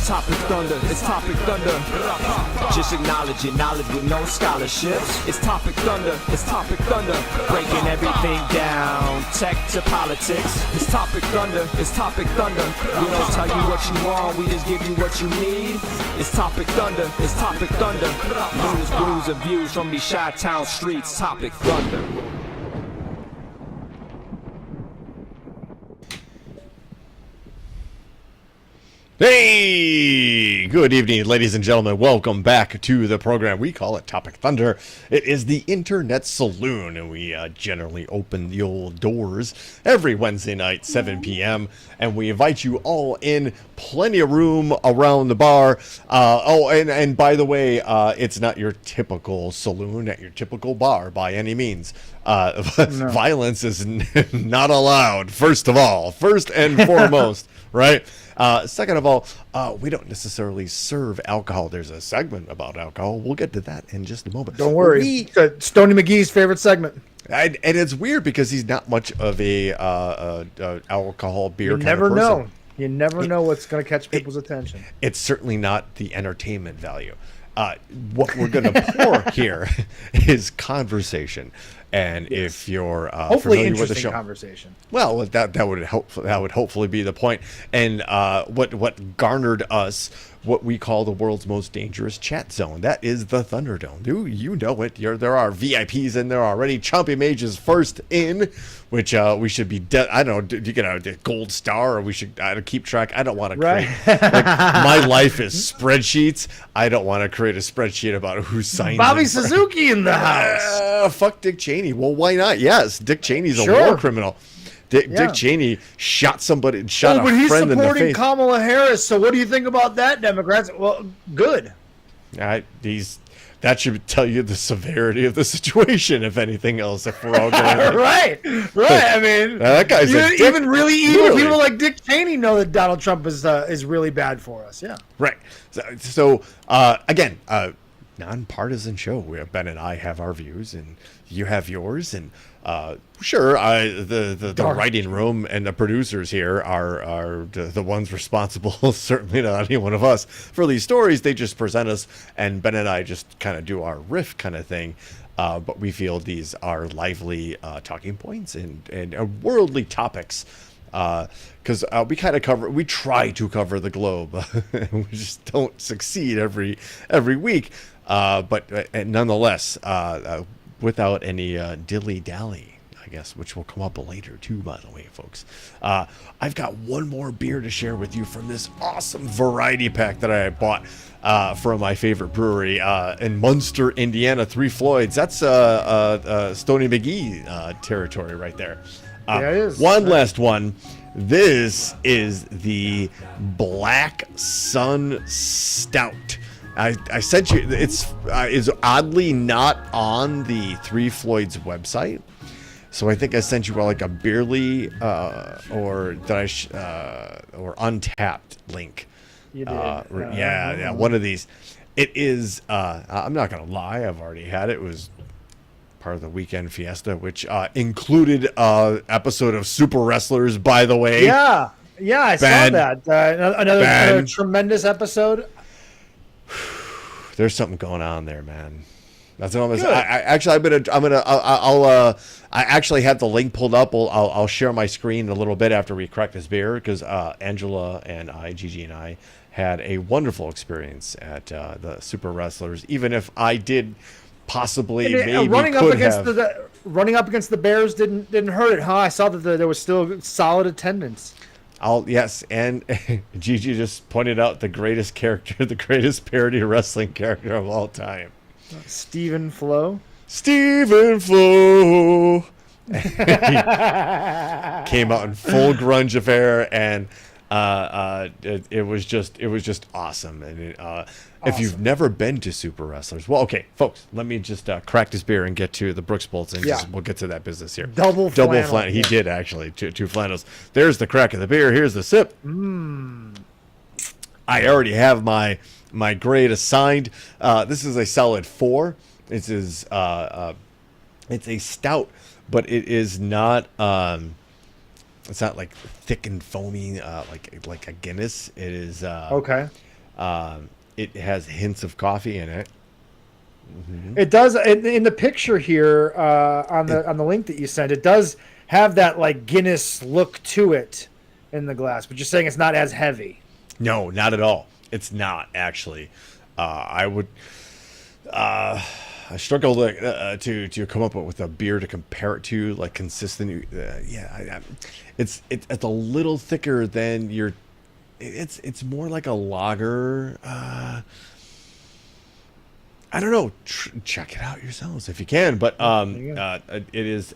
Topic Thunder, it's Topic Thunder. Just acknowledging knowledge with no scholarships. It's Topic Thunder, it's Topic Thunder. Breaking everything down, tech to politics. It's Topic Thunder, it's Topic Thunder. We don't tell you what you want, we just give you what you need. It's Topic Thunder, it's Topic Thunder. News, brews, and views from these Chi-Town streets. Topic Thunder. Hey, good evening, ladies and gentlemen. Welcome back to the program. We call it Topic Thunder. It is the Internet Saloon, and we generally open the old doors every Wednesday night, 7 p.m., and we invite you all in. Plenty of room around the bar. And by the way, it's not your typical saloon at your typical bar by any means. No. Violence is not allowed, first and foremost, right? Second of all, we don't necessarily serve alcohol. There's a segment about alcohol. We'll get to that in just a moment. Don't worry. Stoney McGee's favorite segment. And it's weird because he's not much of a alcohol beer kind of person. Know. You never know what's going to catch people's attention. It's certainly not the entertainment value. What we're going to pour here is conversation. And yes. If you're hopefully familiar with the show, conversation. Well, that would hopefully be the point. And what garnered us what we call the world's most dangerous chat zone. That is the Thunderdome. You know it. There are VIPs in there already. Chompy Mage is first in, which we should be. I don't know. You get a gold star, or we should keep track. I don't want to create. My life is spreadsheets. I don't want to create a spreadsheet about who signed. Bobby Suzuki in the house. Fuck Dick Cheney. Well, why not? Yes, Dick Cheney's a war criminal. Dick Cheney shot somebody, shot a friend in the face. But he's supporting Kamala Harris, so what do you think about that, Democrats? Well, good. That should tell you the severity of the situation, if anything else, if we're all going right. I mean, that guy's even really evil people like Dick Cheney know that Donald Trump is really bad for us. Yeah. Right. So again, nonpartisan show. Ben and I have our views, and you have yours, and sure, the writing room and the producers here are the ones responsible. Certainly not any one of us for these stories. They just present us, and Ben and I just kind of do our riff kind of thing. But we feel these are lively talking points and worldly topics. Because we try to cover the globe. We just don't succeed every week. But nonetheless, without any dilly-dally, I guess, which will come up later too, by the way, folks. I've got one more beer to share with you from this awesome variety pack that I bought from my favorite brewery in Munster, Indiana, Three Floyds. That's Stoney McGee territory right there. Yeah, it is. One last one. This is the Black Sun Stout. I sent you. It's is oddly not on the Three Floyds website, so I think I sent you like a Beerly or Untapped link. You did. Yeah, one of these. It is. I'm not gonna lie. I've already had it. It was part of the weekend fiesta, which included episode of Super Wrestlers, by the way. Yeah, I saw that. Another tremendous episode. There's something going on there, man. That's what I'm gonna say. I actually have the link pulled up. I'll share my screen a little bit after we crack this beer, because Angela and Gigi and I had a wonderful experience at the Super Wrestlers. Even if I did possibly running up against the Bears didn't hurt it, huh? I saw that there was still solid attendance. Yes, and Gigi just pointed out the greatest parody wrestling character of all time. Stephen Flo. Stephen Flo. Came out in full grunge affair, and it was just awesome. And if you've never been to Super Wrestlers, well, okay, folks, let me just crack this beer and get to the Brooks Bolts, and we'll get to that business here. Double flannel. He did actually two flannels. There's the crack of the beer. Here's the sip. I already have my grade assigned. This is a solid 4. This is it's a stout, but it is not. It's not like thick and foamy like a Guinness. It is okay. It has hints of coffee in it. It does in the picture here on the link that you sent. It does have that like Guinness look to it in the glass, but you're saying it's not as heavy. No, not at all. It's not actually. I struggle to come up with a beer to compare it to, like consistent. It's a little thicker than your. It's more like a lager. I don't know. Check it out yourselves if you can. But it is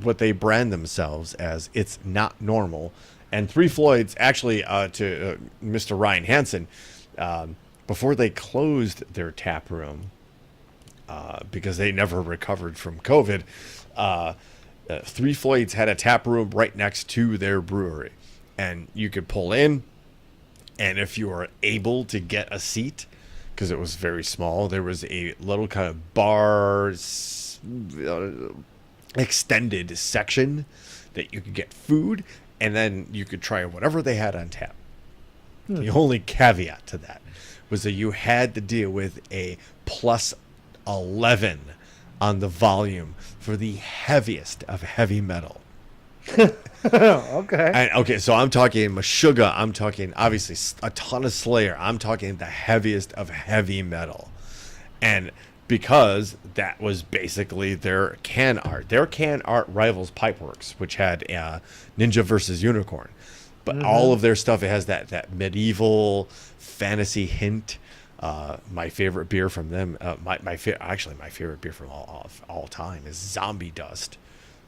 what they brand themselves as. It's not normal. And Three Floyds actually to Mr. Ryan Hansen, before they closed their tap room. Because they never recovered from COVID, Three Floyds had a tap room right next to their brewery, and you could pull in, and if you were able to get a seat, because it was very small, there was a little kind of bar extended section that you could get food, and then you could try whatever they had on tap. The only caveat to that was that you had to deal with a plus 11 on the volume for the heaviest of heavy metal. Okay. So I'm talking Meshuggah. I'm talking obviously a ton of Slayer. I'm talking the heaviest of heavy metal, and because that was basically their can art. Their can art rivals Pipeworks, which had Ninja versus Unicorn, but all of their stuff, it has that medieval fantasy hint. My favorite beer from them, my favorite beer from all time is Zombie Dust,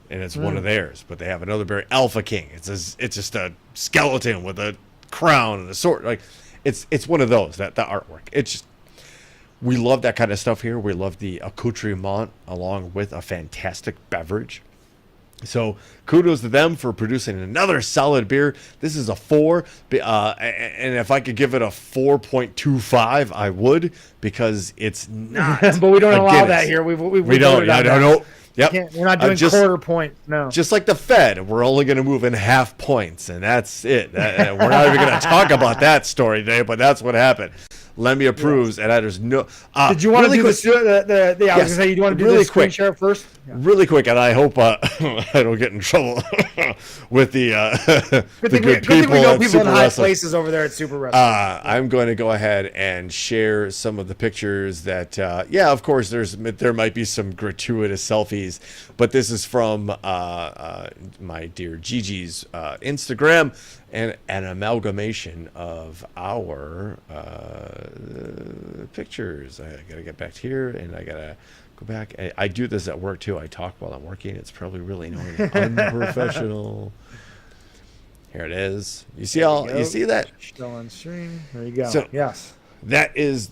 and it's one of theirs. But they have another beer, Alpha King. It's just a skeleton with a crown and a sword. Like it's one of those, that the artwork. It's just, we love that kind of stuff here. We love the accoutrement along with a fantastic beverage. So kudos to them for producing another solid beer. This is a 4, and if I could give it a 4.25, I would, because it's not. But we don't allow Guinness. that here. We don't. I don't know. Yep. We're not doing quarter point. No. Just like the Fed, we're only going to move in half points, and that's it. We're not even going to talk about that story today, but that's what happened. Lemmy approves, and there's no. Did you want to do this? I was going to say, you want to do the screen share first? Yeah. Really quick, and I hope I don't get in trouble with the good people we know at people Super in high Wrestling. places over there at Super Wrestling. I'm going to go ahead and share some of the pictures that, of course, there might be some gratuitous selfies, but this is from my dear Gigi's Instagram, and an amalgamation of our pictures. I gotta get back here, and I gotta go back. I do this at work too. I talk while I'm working. It's probably really annoying, unprofessional. Here it is. You see you see that? Still on stream. There you go. So, yes. That is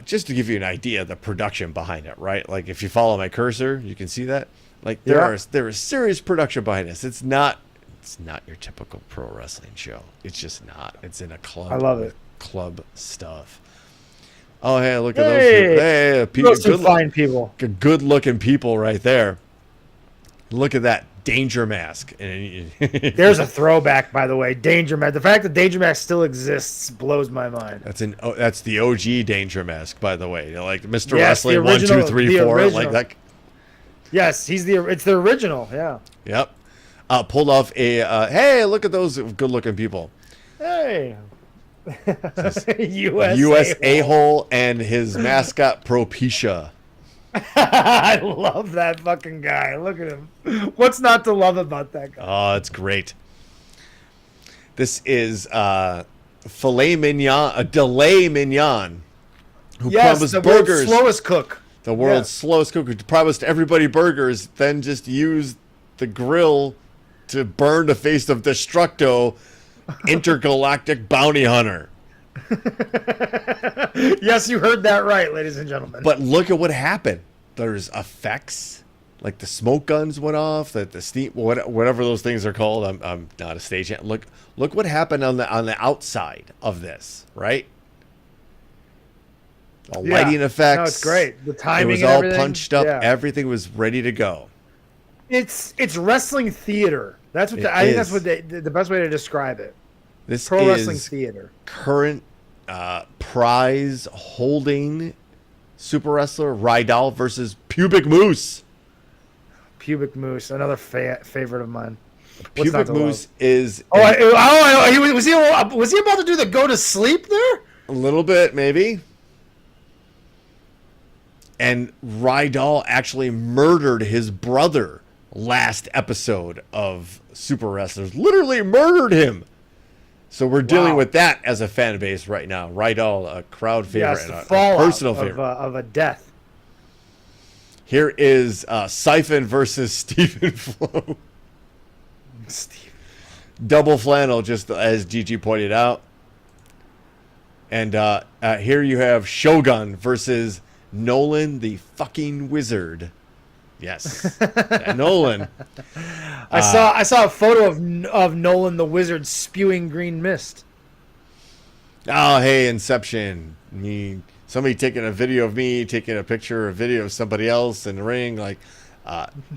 just to give you an idea of the production behind it, right? Like if you follow my cursor, you can see that. Like there is serious production behind this. It's not your typical pro wrestling show. It's just not. It's in a club. I love it. Club stuff. Oh, hey, look at those people. Hey, Those fine people. Good looking people right there. Look at that Danger Mask. There's a throwback, by the way. Danger Mask. The fact that Danger Mask still exists blows my mind. That's the OG Danger Mask, by the way. Like Mr. Yes, Wrestling 1, 2, 3, 4, like that. Yes, it's the original. Yeah. Yep. Pulled off a hey, look at those good looking people. Hey. US A-hole and his mascot Propecia. I love that fucking guy. Look at him. What's not to love about that guy? Oh, it's great. This is filet mignon, a delay mignon, who promised burgers. Slowest cook. the world's slowest cooker, promised everybody burgers, then just used the grill to burn the face of Destructo, intergalactic bounty hunter. Yes, you heard that right, ladies and gentlemen. But look at what happened. There's effects, like the smoke guns went off, the steam, whatever those things are called. I'm not a stagehand. Look what happened on the outside of this, right? The lighting effects. No, it's great. The timing. It was and all everything. punched up. Yeah. Everything was ready to go. It's wrestling theater. That's what I think. That's what the best way to describe it. This Pro is wrestling theater. Current prize holding super wrestler Rydal versus Pubic Moose. Pubic Moose, another favorite of mine. Pubic Moose is I know. Was he about to do the go to sleep there? a little bit, maybe. And Rydal actually murdered his brother last episode of Super Wrestlers. Literally murdered him. So we're dealing with that as a fan base right now. Rydal, a crowd favorite and a personal favorite. Of a death. Here is Siphon versus Stephen Flo. Double flannel, just as Gigi pointed out. And here you have Shogun versus Nolan the fucking Wizard. Yes, Nolan. I saw a photo of Nolan the Wizard spewing green mist. Oh, hey, Inception. Somebody taking a video of me, taking a picture, a video of somebody else in the ring. Like,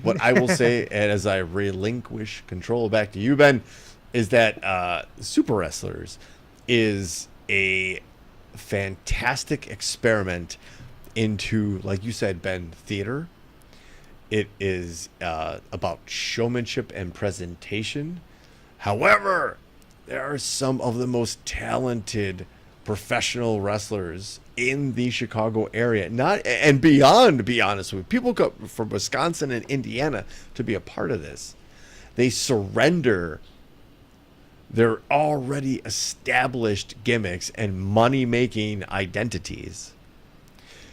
what I will say, and as I relinquish control back to you, Ben, is that Super Wrestlers is a fantastic experiment into, like you said, Ben, theater. It is about showmanship and presentation. However, there are some of the most talented professional wrestlers in the Chicago area, not and beyond, to be honest with you. People come from Wisconsin and Indiana to be a part of this. They surrender their already established gimmicks and money-making identities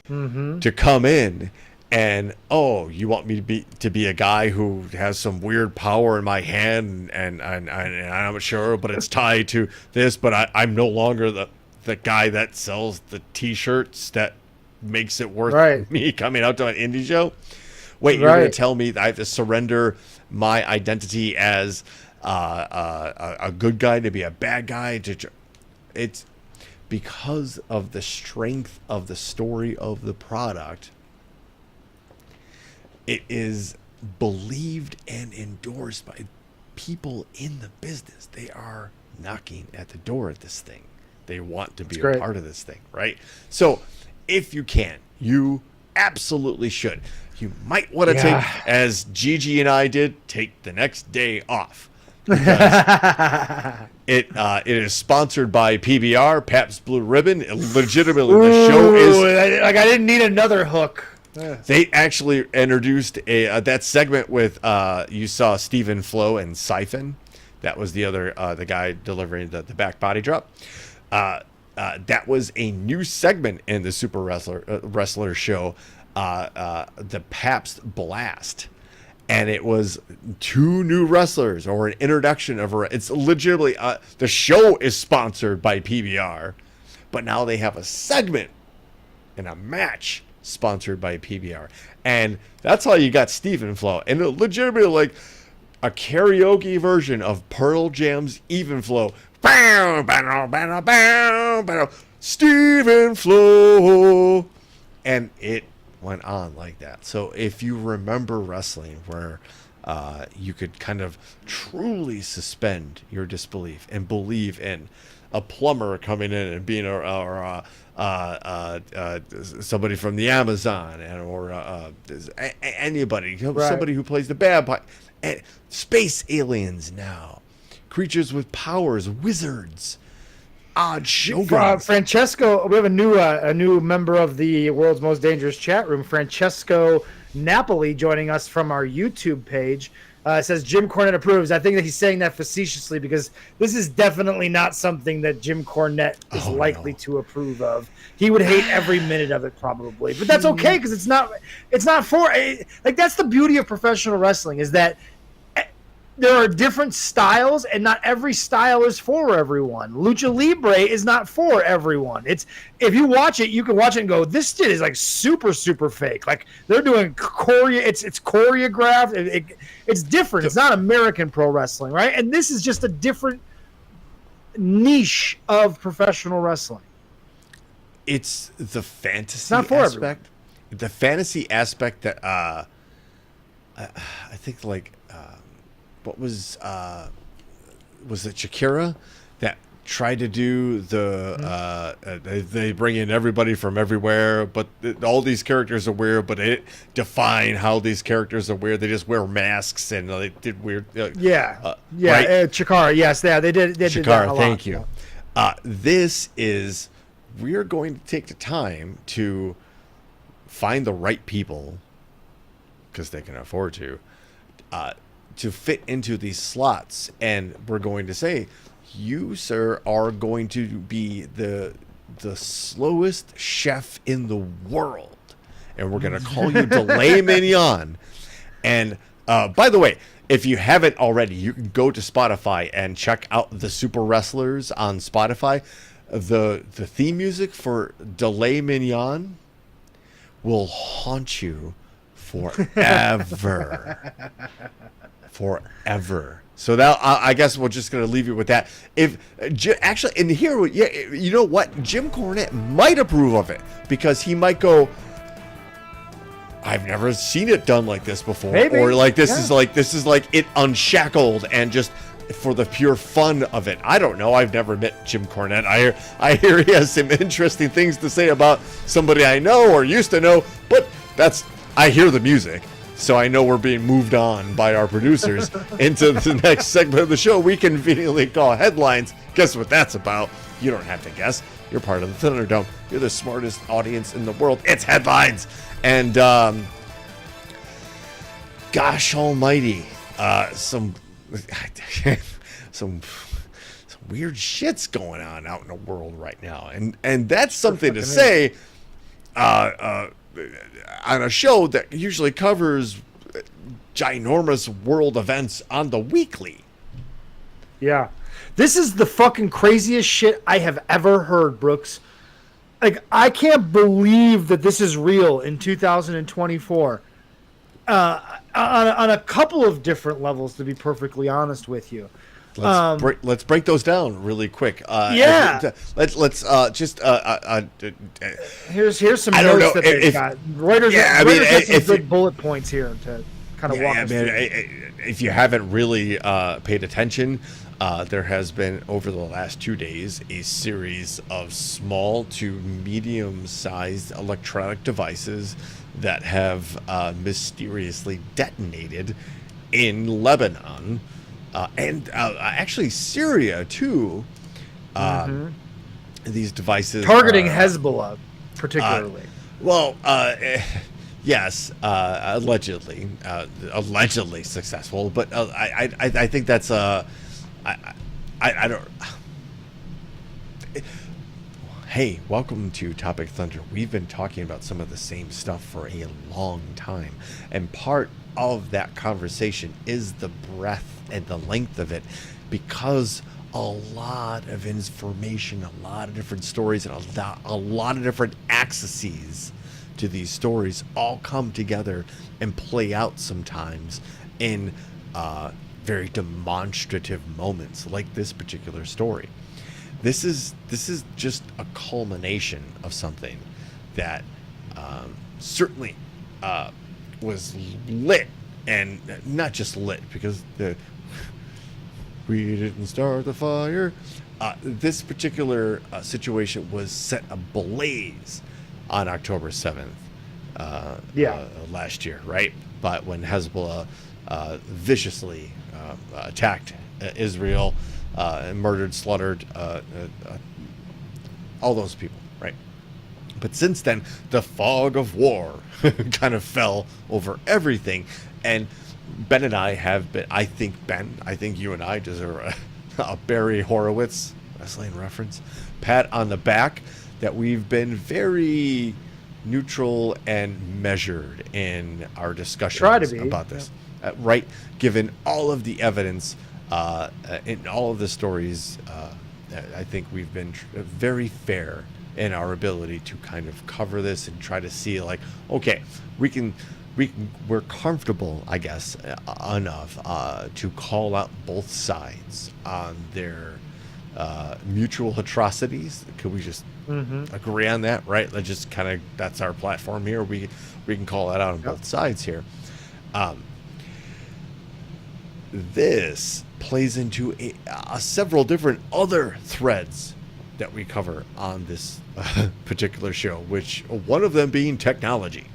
to come in and, oh, you want me to be a guy who has some weird power in my hand and I'm not sure, but it's tied to this, but I'm no longer the guy that sells the T-shirts that makes it worth me coming out to an indie show. Wait, you're going to tell me that I have to surrender my identity as a good guy to be a bad guy? It's because of the strength of the story of the product. It is believed and endorsed by people in the business. They are knocking at the door at this thing. They want to be a part of this thing, right? So if you can, you absolutely should. You might want to take, as Gigi and I did, take the next day off. It is sponsored by PBR, Pabst Blue Ribbon. Legitimately, the show is... I didn't need another hook. They actually introduced that segment with you saw Stephen Flo and Siphon. That was the other the guy delivering the back body drop. That was a new segment in the Super Wrestler show, the Pabst Blast, and it was two new wrestlers or an introduction of it's legitimately the show is sponsored by PBR, but now they have a segment and a match sponsored by PBR, and that's how you got Stephen Flo, and it legitimately like a karaoke version of Pearl Jam's Even Flow. Stephen Flo, and it went on like that. So if you remember wrestling where you could kind of truly suspend your disbelief and believe in a plumber coming in and being somebody from the Amazon or anybody, somebody who plays the bad part, and space aliens now, creatures with powers, wizards, odd shoguns. Francesco, we have a new member of the World's Most Dangerous chat room, Francesco Napoli, joining us from our YouTube page. It says Jim Cornette approves. I think that he's saying that facetiously because this is definitely not something that Jim Cornette is likely to approve of. He would hate every minute of it probably, but that's okay because it's not for like that's the beauty of professional wrestling is that there are different styles and not every style is for everyone. Lucha Libre is not for everyone. It's if you watch it, you can watch it and go, this shit is like super, super fake. Like they're doing it's choreographed. It's different. It's not American pro wrestling, right? And this is just a different niche of professional wrestling. It's the fantasy it's not for aspect. Everyone. The fantasy aspect that I think like what was it Shakira that tried to do the they bring in everybody from everywhere, but all these characters are weird, but they define how these characters are weird. They just wear masks and they did weird. Right? Chikara, yes, they did. They Shakira, did that a lot. thank you. This is we're going to take the time to find the right people because they can afford to fit into these slots, and we're going to say, you, sir, are going to be the slowest chef in the world, and we're going to call you Delay Mignon. And by the way, if you haven't already, you can go to Spotify and check out the Super Wrestlers on Spotify. The theme music for Delay Mignon will haunt you forever. Forever. So that I guess we're just going to leave you with that. If actually, and here, you know what? Jim Cornette might approve of it because he might go, I've never seen it done like this before. Maybe. Or like this is like it unshackled and just for the pure fun of it. I don't know. I've never met Jim Cornette. I hear he has some interesting things to say about somebody I know or used to know, but I hear the music. So I know we're being moved on by our producers into the next segment of the show we conveniently call Headlines. Guess what that's about? You don't have to guess. You're part of the Thunderdome. You're the smartest audience in the world. It's Headlines. And gosh almighty, some weird shit's going on out in the world right now. And that's something to say on a show that usually covers ginormous world events on the weekly. Yeah. This is the fucking craziest shit I have ever heard, Brooks. Like, I can't believe that this is real in 2024. On a couple of different levels, to be perfectly honest with you. Let's break those down really quick. Let's just here's some notes that they've got. Reuters has some good bullet points here to kind of walk us through. If you haven't really paid attention, there has been over the last 2 days a series of small to medium-sized electronic devices that have mysteriously detonated in Lebanon. And actually Syria too. These devices targeting Hezbollah, particularly. Yes, allegedly successful. But I think that's I don't. Hey, welcome to Topic Thunder. We've been talking about some of the same stuff for a long time, and part of that conversation is the breadth and the length of it, because a lot of information, a lot of different stories, and a lot of different axes to these stories all come together and play out sometimes in very demonstrative moments, like this particular story. This is just a culmination of something that certainly was lit, and not just lit because we didn't start the fire. This particular situation was set ablaze on October 7th last year, right? But when Hezbollah viciously attacked Israel and murdered, slaughtered all those people, right? But since then, the fog of war kind of fell over everything. And Ben and I have been. I think you and I deserve a Barry Horowitz wrestling reference pat on the back that we've been very neutral and measured in our discussions about this. Right, given all of the evidence in all of the stories, I think we've been very fair in our ability to kind of cover this and try to see, like, okay, we're comfortable, I guess, enough to call out both sides on their mutual atrocities. Could we just agree on that, right? Let's just kind of, that's our platform here. We can call that out on both sides here. This plays into several different other threads that we cover on this particular show, which one of them being technology.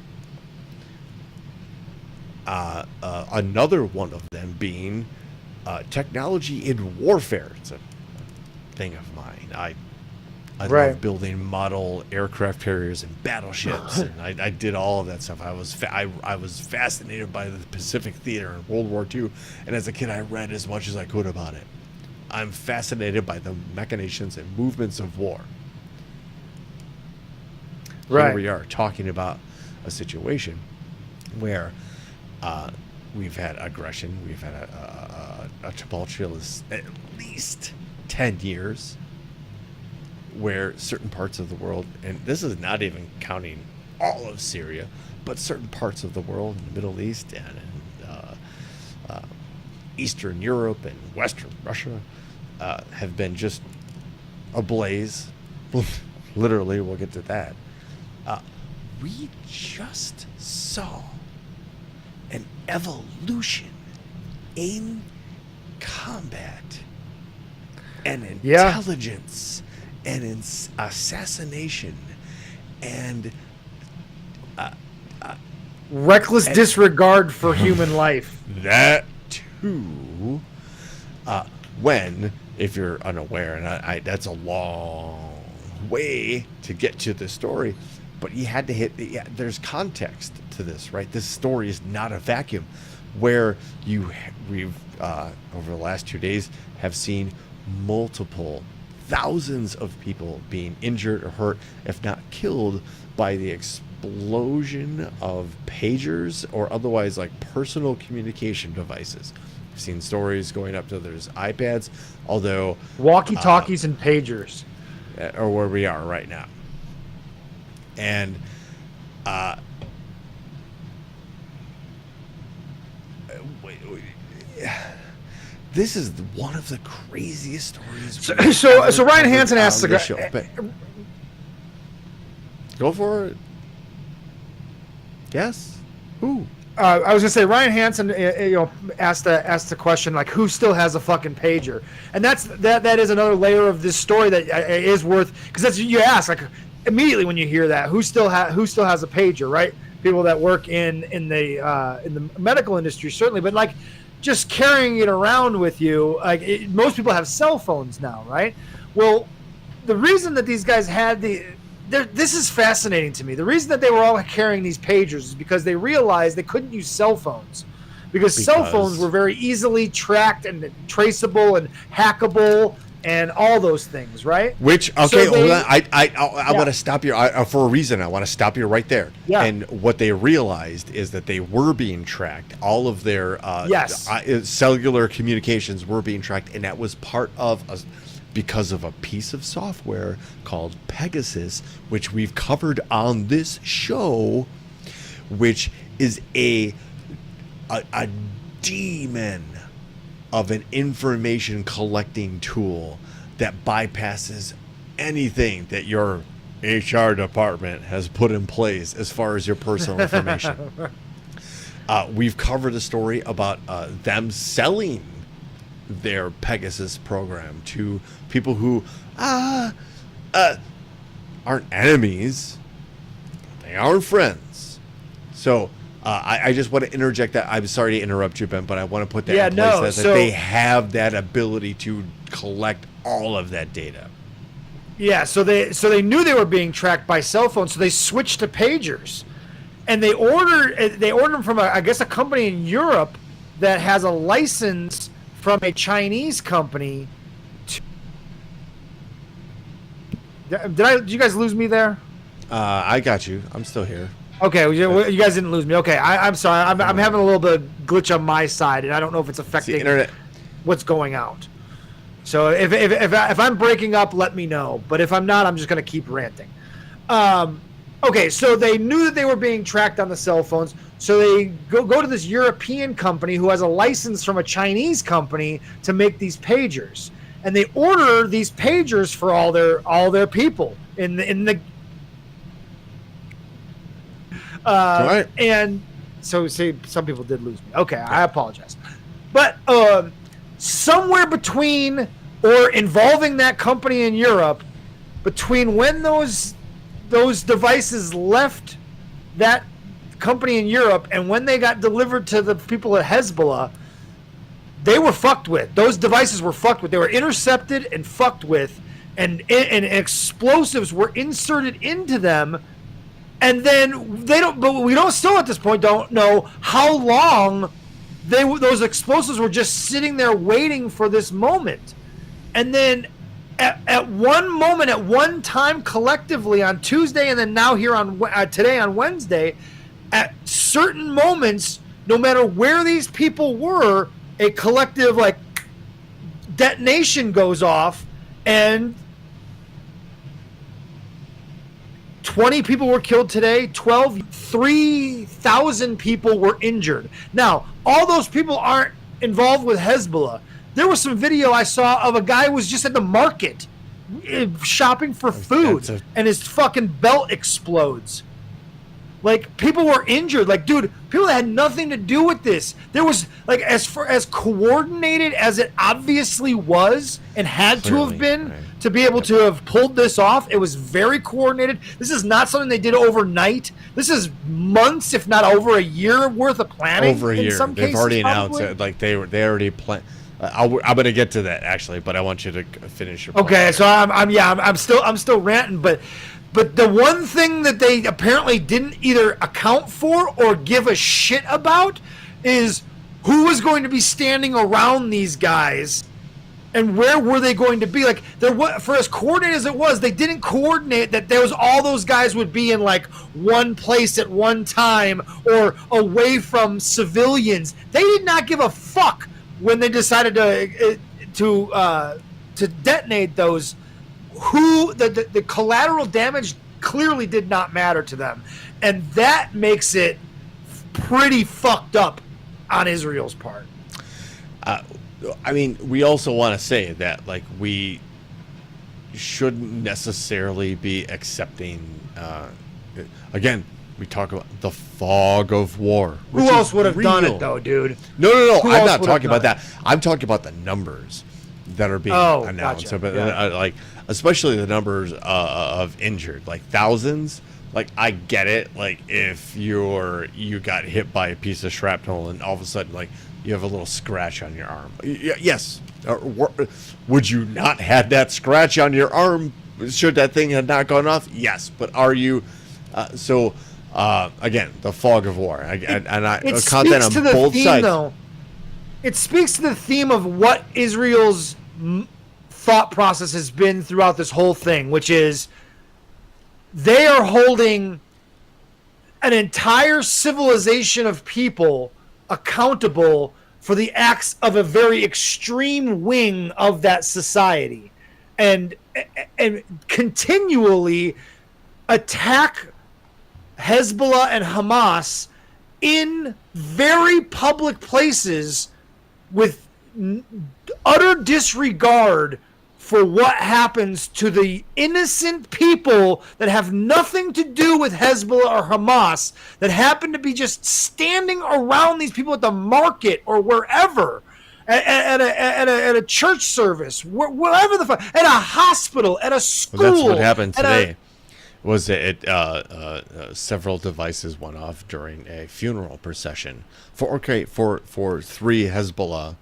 Another one of them being technology in warfare. It's a thing of mine. I love building model aircraft carriers and battleships, and I did all of that stuff. I was fascinated by the Pacific Theater in World War II, and as a kid, I read as much as I could about it. I'm fascinated by the machinations and movements of war. Here we are talking about a situation where we've had aggression, we've had a tumultuous at least 10 years where certain parts of the world, and this is not even counting all of Syria, but certain parts of the world in the Middle East and in Eastern Europe and Western Russia have been just ablaze. Literally, we'll get to that. We just saw an evolution in combat and intelligence and in assassination and reckless disregard for human life. That too. When, if you're unaware, and that's a long way to get to the story, but you had to hit. There's context to this, right? This story is not a vacuum. Where we've over the last 2 days have seen multiple thousands of people being injured or hurt, if not killed, by the explosion of pagers or otherwise like personal communication devices. I've seen stories going up to there's iPads, although walkie-talkies and pagers, or where we are right now, and this is one of the craziest stories. So Ryan Hansen asked the show. Go for it. Yes. Who? I was gonna say Ryan Hansen, asked the question like, who still has a fucking pager? And that is another layer of this story that is worth, because that's you ask like immediately when you hear that who still has a pager, right? People that work in the medical industry certainly, but like just carrying it around with you, like most people have cell phones now, right? Well, the reason that these guys had this is fascinating to me. The reason that they were all carrying these pagers is because they realized they couldn't use cell phones because cell phones were very easily tracked and traceable and hackable and all those things, right? Which, okay, hold on. I want to stop you for a reason. I want to stop you right there. Yeah. And what they realized is that they were being tracked. All of their cellular communications were being tracked, and that was part of because of a piece of software called Pegasus, which we've covered on this show, which is a demon of an information collecting tool that bypasses anything that your HR department has put in place as far as your personal information. We've covered a story about them selling their Pegasus program to people who aren't enemies, they aren't friends. So I just want to interject that. I'm sorry to interrupt you, Ben, but I want to put that in place that they have that ability to collect all of that data. Yeah, so they knew they were being tracked by cell phones, so they switched to pagers, and they ordered them from a company in Europe that has a license from a Chinese company. Did you guys lose me there? I got you. I'm still here. Okay, you guys didn't lose me. Okay, I'm sorry. I'm having a little bit of glitch on my side, and I don't know if it's affecting internet. What's going out. So if I'm breaking up, let me know. But if I'm not, I'm just going to keep ranting. Okay, so they knew that they were being tracked on the cell phones. So they go to this European company who has a license from a Chinese company to make these pagers, and they order these pagers for all their people in the. Right. And so see, some people did lose me. Okay, I apologize. But somewhere between or involving that company in Europe, between when those devices left that company in Europe and when they got delivered to the people at Hezbollah, they were fucked with. Those devices were fucked with. They were intercepted and fucked with, and explosives were inserted into them. And then we don't still at this point don't know how long those explosives were just sitting there waiting for this moment. And then at one moment, at one time, collectively on Tuesday, and then now here on today on Wednesday, at certain moments, no matter where these people were, a collective like detonation goes off, and 20 people were killed today, 3,000 people were injured. Now, all those people aren't involved with Hezbollah. There was some video I saw of a guy who was just at the market shopping for food, and his fucking belt explodes. Like, people were injured. Like, dude, people that had nothing to do with this. There was, like, as coordinated as it obviously was and had to have been, right, to be able to have pulled this off, it was very coordinated. This is not something they did overnight. This is months, if not over a year worth of planning. Over a year. Some They've cases, already probably. announced it. Like, they already planned. I'm going to get to that, actually, but I want you to finish your point. Okay, so I'm still ranting, but the one thing that they apparently didn't either account for or give a shit about is who was going to be standing around these guys and where were they going to be. Like, for as coordinated as it was, they didn't coordinate that all those guys would be in like one place at one time or away from civilians. They did not give a fuck when they decided to detonate those. The collateral damage clearly did not matter to them, and that makes it pretty fucked up on Israel's part. I mean, we also want to say that, like, we shouldn't necessarily be accepting. Again, we talk about the fog of war. Who else would have done it, though, dude? No. Who I'm else not would talking have about done that. I'm talking about the numbers that are being announced. Gotcha. But Yeah. like, especially the numbers of injured, like thousands. Like, I get it. Like, if you got hit by a piece of shrapnel and all of a sudden, like, you have a little scratch on your arm. Yes. Would you not have that scratch on your arm should that thing have not gone off? Yes. But are you? Again, the fog of war. I count that on both sides. Though. It speaks to the theme of what Israel's thought process has been throughout this whole thing, which is they are holding an entire civilization of people accountable for the acts of a very extreme wing of that society, and continually attack Hezbollah and Hamas in very public places with utter disregard for what happens to the innocent people that have nothing to do with Hezbollah or Hamas, that happen to be just standing around these people at the market or wherever, at a church service, whatever the fuck, at a hospital, at a school. Well, that's what happened today. Was that several devices went off during a funeral procession for three Hezbollah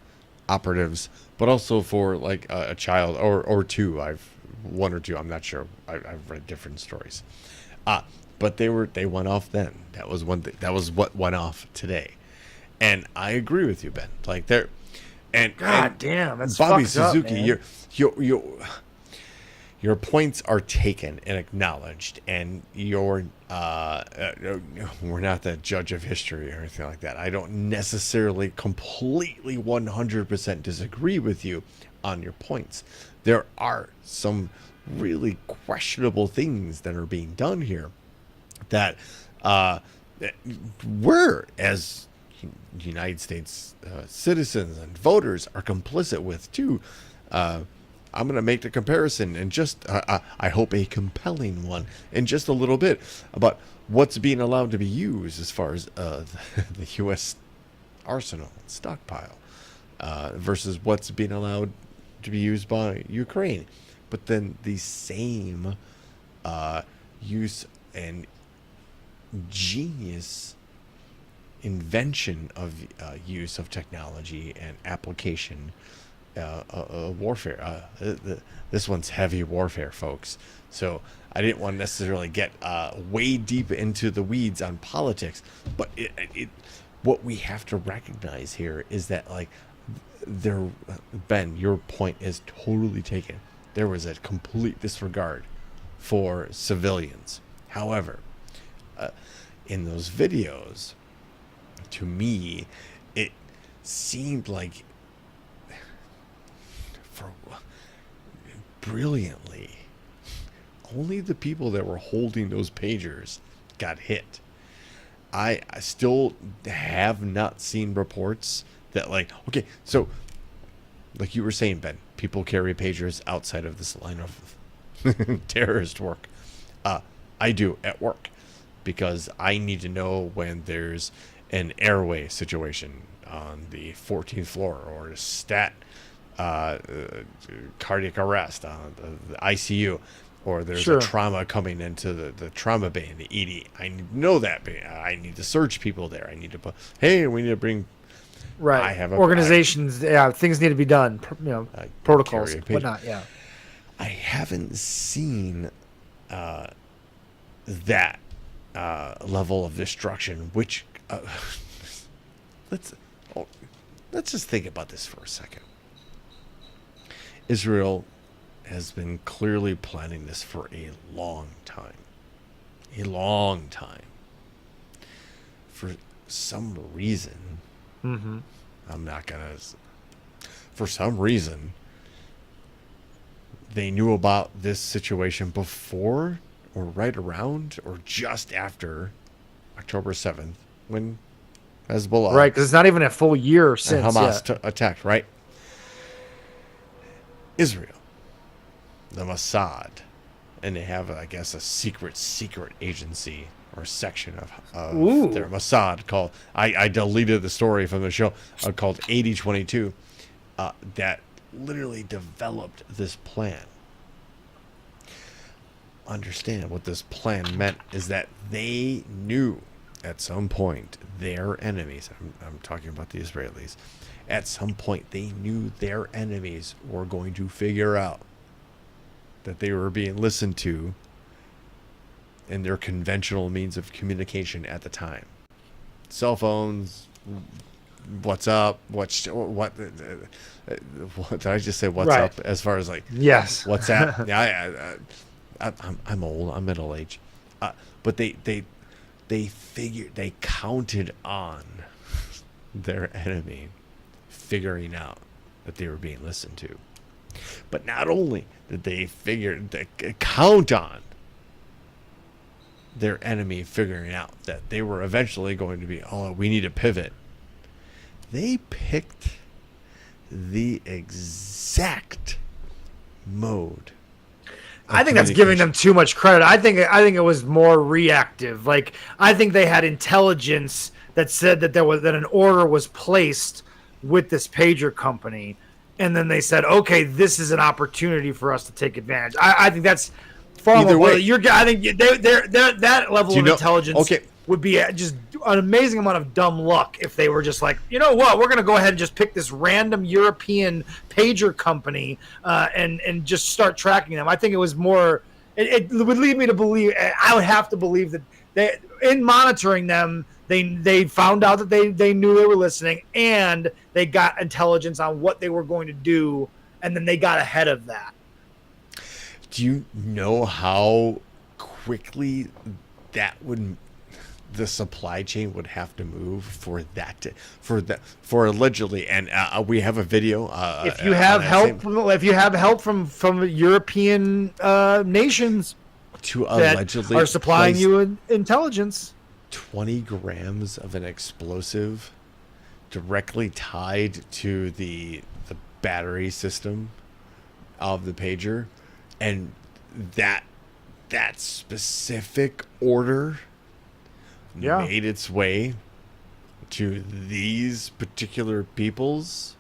operatives, but also for like a child or two. One or two. I'm not sure. I've read different stories. But they went off then. That was one thing. That was what went off today, And I agree with you, Ben. Like there, and God damn, that's Bobby fucked up, Suzuki. man. Your points are taken and acknowledged, and we're not the judge of history or anything like that. I don't necessarily completely 100% disagree with you on your points. There are some really questionable things that are being done here that we're, as United States citizens and voters, are complicit with too. I'm going to make the comparison, and just I hope a compelling one, in just a little bit, about what's being allowed to be used as far as the U.S. arsenal and stockpile versus what's being allowed to be used by Ukraine. But then the same use and genius invention of use of technology and application warfare. This one's heavy warfare, folks. So I didn't want to necessarily get way deep into the weeds on politics, but what we have to recognize here is that, like, Ben, your point is totally taken. There was a complete disregard for civilians. However, in those videos, to me, it seemed like brilliantly, only the people that were holding those pagers got hit. I still have not seen reports that, like, okay, so like you were saying, Ben, people carry pagers outside of this line of terrorist work. I do at work, because I need to know when there's an airway situation on the 14th floor, or a cardiac arrest on the ICU, or there's a trauma coming into the trauma bay in the ED. I need to know that. I need to search people there. I need to put, hey, we need to bring. Right. I have organizations. Things need to be done. Protocols, whatnot. Yeah. I haven't seen that level of destruction. Which let's just think about this for a second. Israel has been clearly planning this for a long time. For some reason, for some reason, they knew about this situation before, or right around, or just after October 7th, when Hezbollah, right? Because it's not even a full year since Hamas attacked, right? Israel, the Mossad, and they have, I guess, a secret agency or section of their Mossad called, I deleted the story from the show, called 8022, that literally developed this plan. Understand what this plan meant is that they knew at some point their enemies, I'm talking about the Israelis, at some point they knew their enemies were going to figure out that they were being listened to in their conventional means of communication at the time. Cell phones, WhatsApp, what did I just say? What's right. up? As far as, like, yes, WhatsApp. Yeah, I'm old. I'm middle age, but they figured, they counted on their enemy figuring out that they were being listened to. But not only did they count on their enemy figuring out that they were eventually going to be, oh, we need to pivot, they picked the exact mode. I think that's giving them too much credit. I think it was more reactive. Like, I think they had intelligence that said that that an order was placed with this pager company, and then they said, okay, this is an opportunity for us to take advantage. I think that's far more. I think that level of intelligence would be just an amazing amount of dumb luck if they were just like, you know what, we're going to go ahead and just pick this random European pager company and just start tracking them. I think it was more. It would lead me to believe. I would have to believe that in monitoring them, They found out that they knew they were listening, and they got intelligence on what they were going to do, and then they got ahead of that. Do you know how quickly the supply chain would have to move for allegedly, and we have a video. If you have help from European nations to that allegedly are supplying place you intelligence, 20 grams of an explosive directly tied to the battery system of the pager, and that specific order made its way to these particular peoples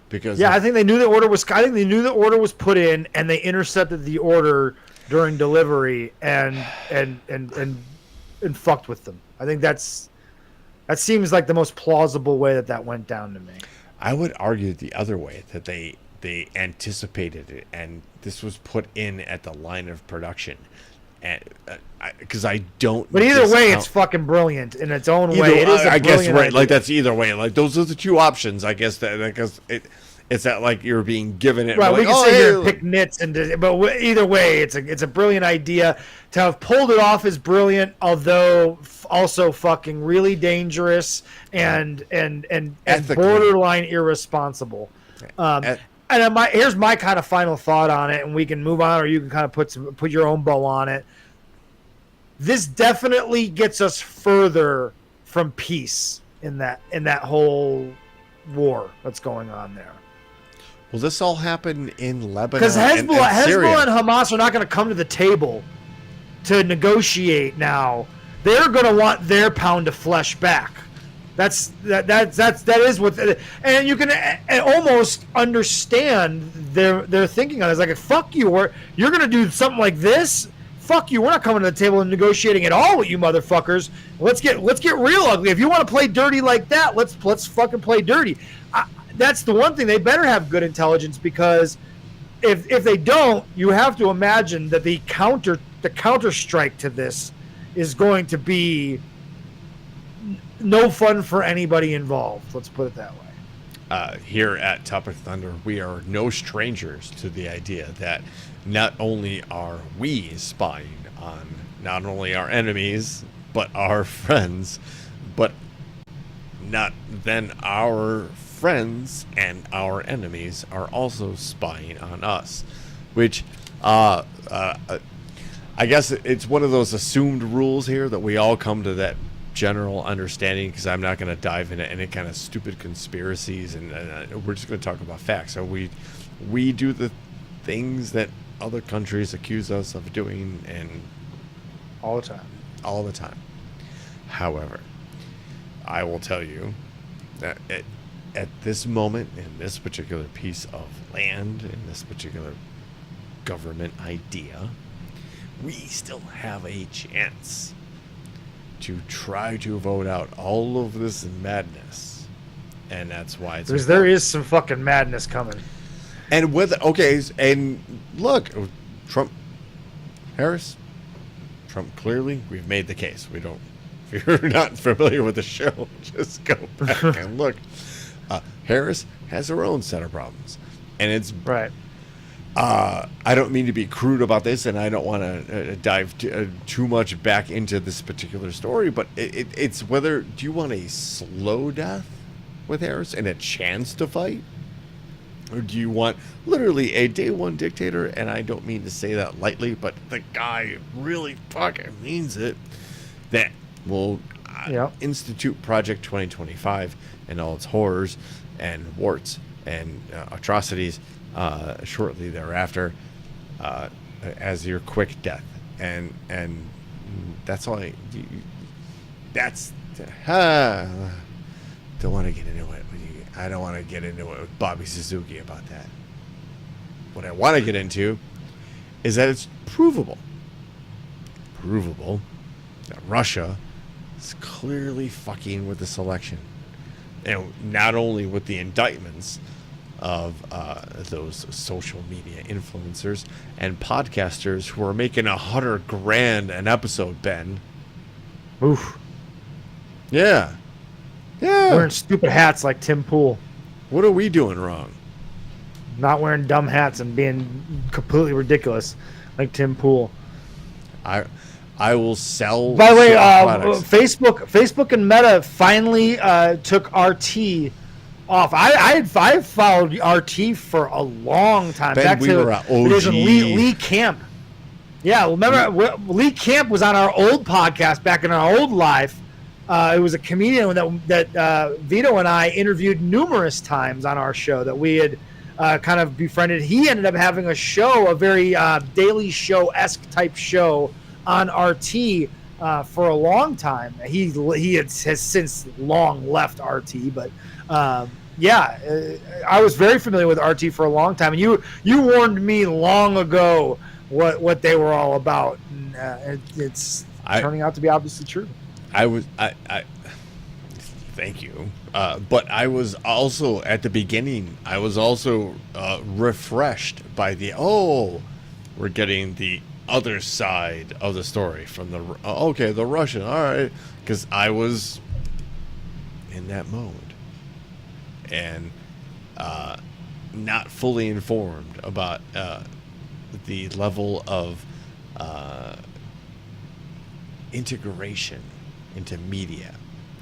because I think they knew the order was. I think they knew the order was put in, and they intercepted the order during delivery and fucked with them. I think that seems like the most plausible way that went down to me. I would argue the other way, that they anticipated it, and this was put in at the line of production, and because I don't. But either way, it's fucking brilliant in its own way. It is I guess right. Idea. Like that's either way. Like those are the two options. I guess that because it's that like you're being given it. Right. Like, we can sit here and pick nits, but either way, it's a brilliant idea. To have pulled it off is brilliant, although also fucking really dangerous and borderline irresponsible. And here's my kind of final thought on it, and we can move on, or you can kind of put your own bow on it. This definitely gets us further from peace in that whole war that's going on there. Well, this all happened in Lebanon, because Syria. Hezbollah and Hamas are not going to come to the table to negotiate now. They're going to want their pound of flesh back. That is what, and you can almost understand their thinking on it. It's like, fuck you, or you're gonna do something like this. Fuck you, we're not coming to the table and negotiating at all with you motherfuckers. Let's get real ugly. If you want to play dirty like that, let's fucking play dirty. That's the one thing. They better have good intelligence, because if they don't, you have to imagine that the counter strike to this is going to be no fun for anybody involved. Let's put it that way. Here at Topic Thunder, we are no strangers to the idea that not only are we spying on not only our enemies, but our friends, but not then our friends and our enemies are also spying on us, which I guess it's one of those assumed rules here that we all come to that general understanding, because I'm not going to dive into any kind of stupid conspiracies, and we're just going to talk about facts. So we do the things that other countries accuse us of doing, and all the time. However, I will tell you that at this moment, in this particular piece of land, in this particular government idea, we still have a chance to try to vote out all of this madness, and that's why it's because there is some fucking madness coming. And and look, Harris, Trump, clearly we've made the case. We don't. If you're not familiar with the show, just go back and look. Harris has her own set of problems, and it's right. I don't mean to be crude about this, and I don't want to dive too much back into this particular story, but it's whether do you want a slow death with Harris and a chance to fight, or do you want literally a day one dictator? And I don't mean to say that lightly, but the guy really fucking means it, that will institute Project 2025 and all its horrors and warts and atrocities shortly thereafter, as your quick death, and that's all. That's don't want to get into it. I don't want to get into it with Bobby Suzuki about that. What I want to get into is that it's provable that Russia is clearly fucking with this election, and not only with the indictments of those social media influencers and podcasters who are making $100,000 an episode, Ben. Oof. Yeah. Yeah. Wearing stupid hats like Tim Pool. What are we doing wrong? Not wearing dumb hats and being completely ridiculous like Tim Pool. I will sell. By the way, products. Facebook and Meta finally took RT off. I've followed RT for a long time. Ben, Back we to were at the days OG. when Lee Camp. Yeah, remember Lee Camp was on our old podcast back in our old life. It was a comedian that Vito and I interviewed numerous times on our show that we had kind of befriended. He ended up having a show, a very Daily Show-esque type show on RT for a long time. He has since long left RT, but I was very familiar with RT for a long time. And you warned me long ago what they were all about, and it's turning out to be obviously true. Thank you. But I was also at the beginning. I was also refreshed by we're getting the other side of the story from the Russian. All right, because I was in that mode and not fully informed about the level of integration into media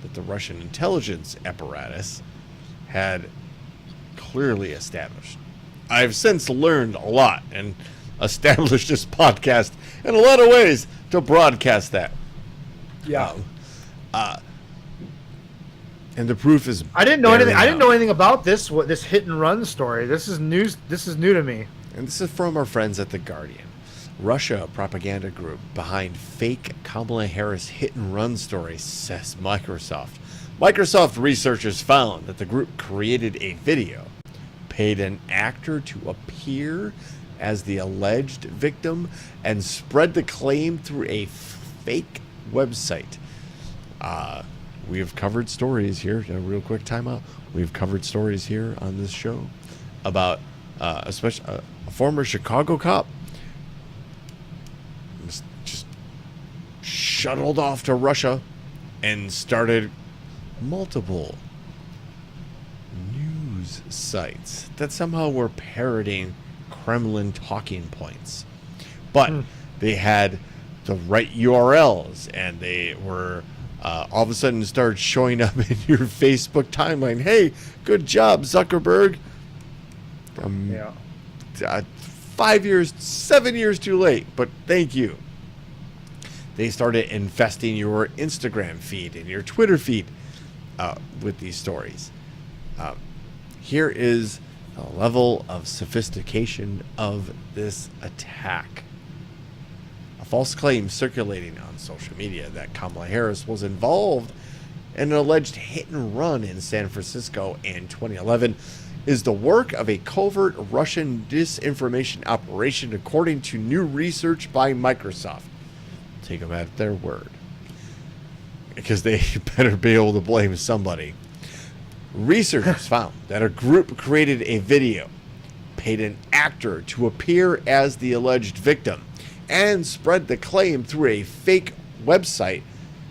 that the Russian intelligence apparatus had clearly established. I've since learned a lot and established this podcast in a lot of ways to broadcast that. Yeah. And the proof is I didn't know anything. I didn't out. know anything about this hit and run story. This is news. This is new to me. And this is from our friends at The Guardian. Russia propaganda group behind fake Kamala Harris hit and run story, says Microsoft. Microsoft researchers found that the group created a video, paid an actor to appear as the alleged victim, and spread the claim through a fake website. We have covered stories here. A real quick timeout. We've covered stories here on this show about especially a former Chicago cop was just shuttled off to Russia and started multiple news sites that somehow were parroting Kremlin talking points. But they had the right URLs, and they were all of a sudden started showing up in your Facebook timeline. Hey, good job, Zuckerberg. 5 years, 7 years too late, but thank you. They started infesting your Instagram feed and your Twitter feed with these stories. Here is the level of sophistication of this attack. A false claim circulating on social media that Kamala Harris was involved in an alleged hit and run in San Francisco in 2011 is the work of a covert Russian disinformation operation, according to new research by Microsoft. Take them at their word, because they better be able to blame somebody. Researchers found that a group created a video, paid an actor to appear as the alleged victim, and spread the claim through a fake website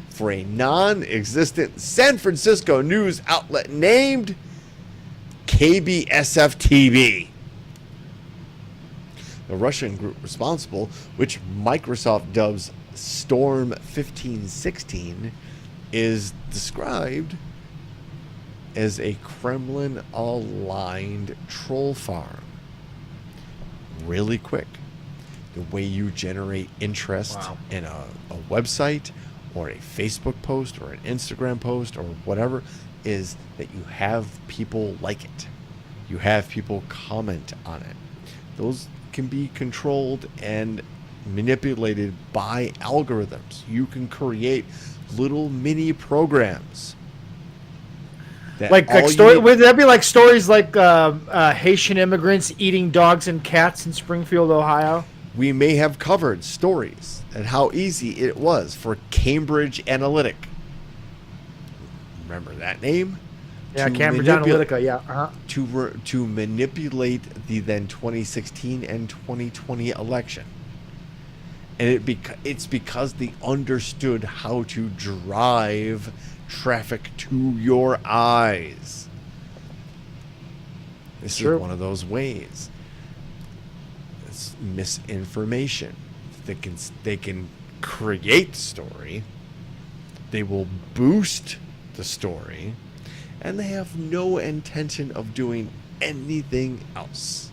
for a non-existent San Francisco news outlet named KBSF-TV. The Russian group responsible, which Microsoft dubs Storm 1516, is described as a Kremlin-aligned troll farm. Really quick, the way you generate interest in a website or a Facebook post or an Instagram post or whatever is that you have people like it. You have people comment on it. Those can be controlled and manipulated by algorithms. You can create little mini programs. Would that be like stories like Haitian immigrants eating dogs and cats in Springfield, Ohio? We may have covered stories and how easy it was for Cambridge Analytica. Remember that name? Yeah, Cambridge Analytica, yeah. Uh-huh. To manipulate the then 2016 and 2020 election. And it's because they understood how to drive traffic to your eyes. This True. is one of those ways. It's misinformation. They can create the story. They will boost the story, and they have no intention of doing anything else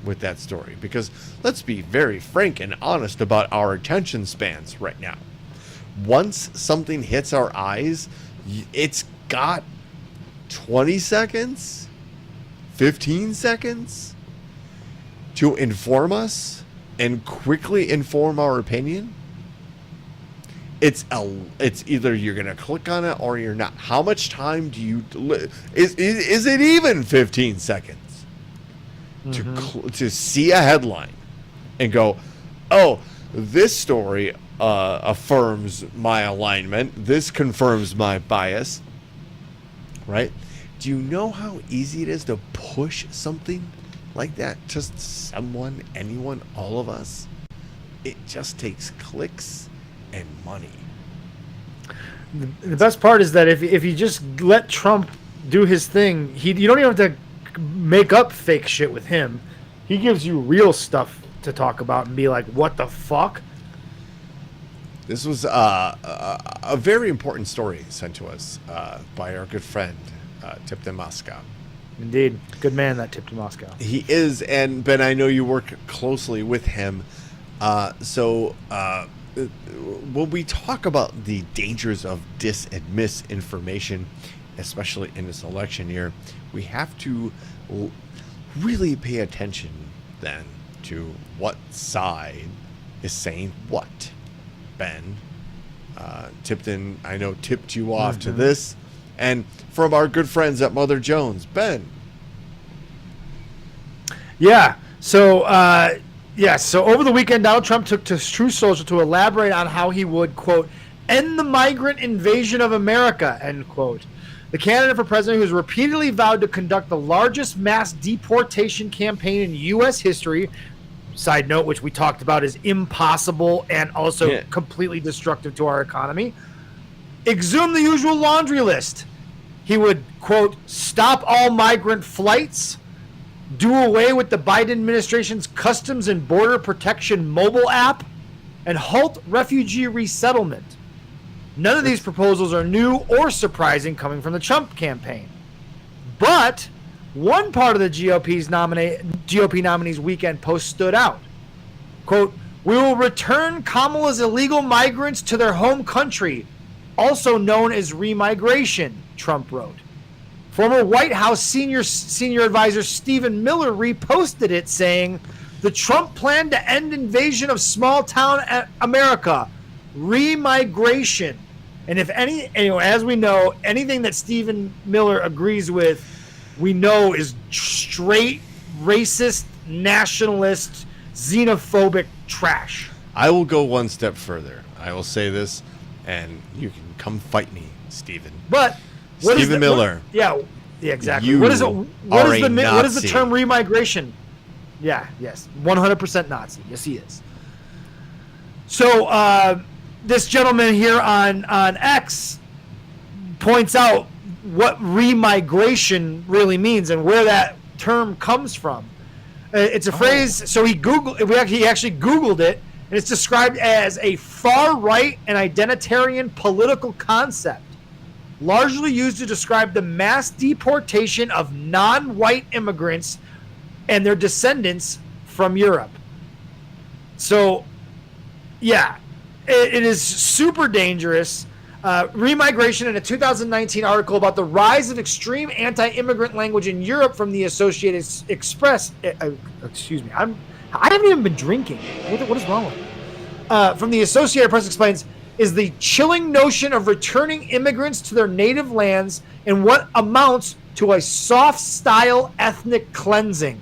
with that story. Because let's be very frank and honest about our attention spans right now. Once something hits our eyes, it's got 20 seconds, 15 seconds to inform us and quickly inform our opinion. It's either you're going to click on it or you're not. How much time do you is it even 15 seconds to see a headline and go, "Oh, this story affirms my alignment. This confirms my bias." Right? Do you know how easy it is to push something like that to someone, anyone, all of us? It just takes clicks and money. The best part is that if you just let Trump do his thing, you don't even have to make up fake shit with him. He gives you real stuff to talk about and be like, what the fuck? This was a very important story sent to us by our good friend, Tipton Moscow. Indeed. Good man, that Tipton Moscow. He is, and Ben, I know you work closely with him. So when we talk about the dangers of dis and misinformation, especially in this election year, we have to really pay attention then to what side is saying what. Ben, Tipton, I know, tipped you off to this, and from our good friends at Mother Jones. Ben. Yeah. So over the weekend, Donald Trump took to Truth Social to elaborate on how he would, quote, end the migrant invasion of America, end quote. The candidate for president, who has repeatedly vowed to conduct the largest mass deportation campaign in U.S. history, side note, which we talked about, is impossible and also completely destructive to our economy, exhumed the usual laundry list. He would, quote, stop all migrant flights, do away with the Biden administration's Customs and Border Protection mobile app, and halt refugee resettlement. None of these proposals are new or surprising coming from the Trump campaign. But one part of the GOP nominee's weekend post stood out. Quote, we will return Kamala's illegal migrants to their home country, also known as remigration, Trump wrote. Former White House senior advisor Stephen Miller reposted it, saying, the Trump plan to end invasion of small-town America, remigration. And as we know, anything that Stephen Miller agrees with, we know is straight racist, nationalist, xenophobic trash. I will go one step further. I will say this, and you can come fight me, Stephen. But Stephen Miller. Yeah, exactly. You what is the Nazi. term remigration? Yeah, yes, 100% Nazi. Yes, he is. So this gentleman here on X points out what remigration really means and where that term comes from. It's a phrase. So he actually Googled it, and it's described as a far-right and identitarian political concept, largely used to describe the mass deportation of non-white immigrants and their descendants from Europe. So, yeah, it is super dangerous. Remigration, in a 2019 article about the rise of extreme anti-immigrant language in Europe from the Associated Express. Excuse me, I haven't even been drinking. What is wrong with me? From the Associated Press explains, is the chilling notion of returning immigrants to their native lands in what amounts to a soft-style ethnic cleansing.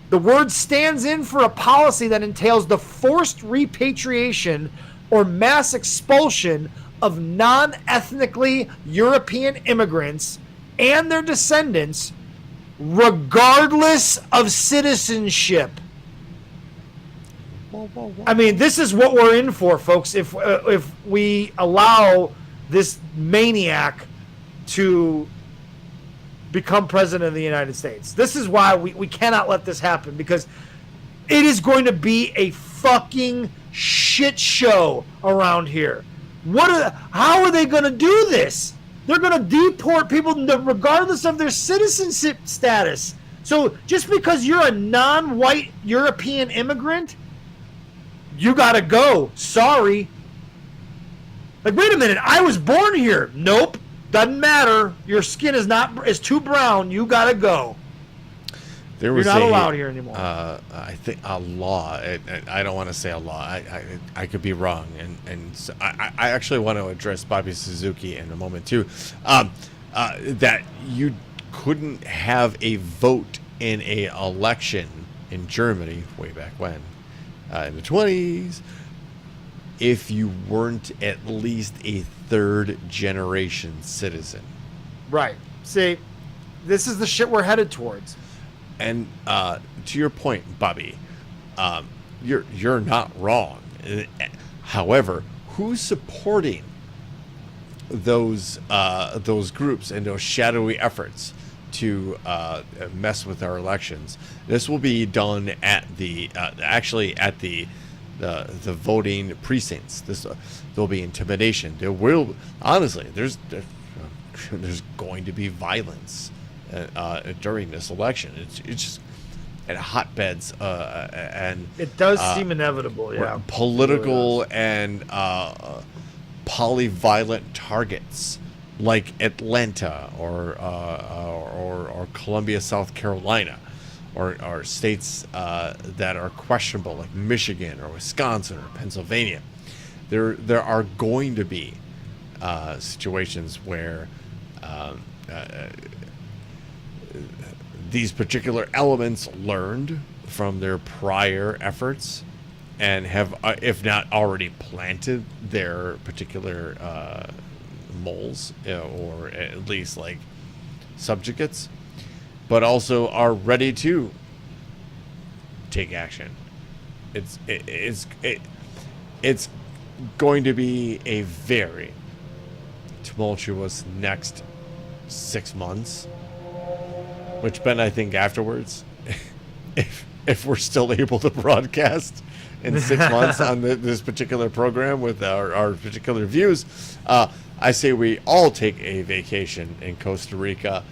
The word stands in for a policy that entails the forced repatriation or mass expulsion of non-ethnically European immigrants and their descendants, regardless of citizenship. I mean, this is what we're in for, folks. If we allow this maniac to become president of the United States. This is why we cannot let this happen, because it is going to be a fucking shit show around here. How are they going to do this? They're going to deport people regardless of their citizenship status. So just because you're a non-white European immigrant, you got to go. Sorry. Like, wait a minute, I was born here. Nope. Doesn't matter. Your skin is too brown. You got to go. You're not allowed here anymore. I think a law. I don't want to say a law. I could be wrong, and so I actually want to address Bobby Suzuki in a moment too. That you couldn't have a vote in a election in Germany way back when, in the 1920s, if you weren't at least a third generation citizen. Right. See, this is the shit we're headed towards. And to your point, Bobby, you're not wrong. However, who's supporting those groups and those shadowy efforts to mess with our elections? This will be done at the the voting precincts. There'll be intimidation. There will, honestly, there's going to be violence during this election. It's just at hotbeds, and it does seem inevitable. Yeah, political and polyviolent targets like Atlanta or Columbia, South Carolina, or states that are questionable like Michigan or Wisconsin or Pennsylvania. There are going to be situations where these particular elements learned from their prior efforts and have, if not already planted their particular moles, or at least like subjugates, but also are ready to take action. It's going to be a very tumultuous next 6 months. Which, Ben, I think afterwards, if we're still able to broadcast in 6 months on this particular program with our particular views, I say we all take a vacation in Costa Rica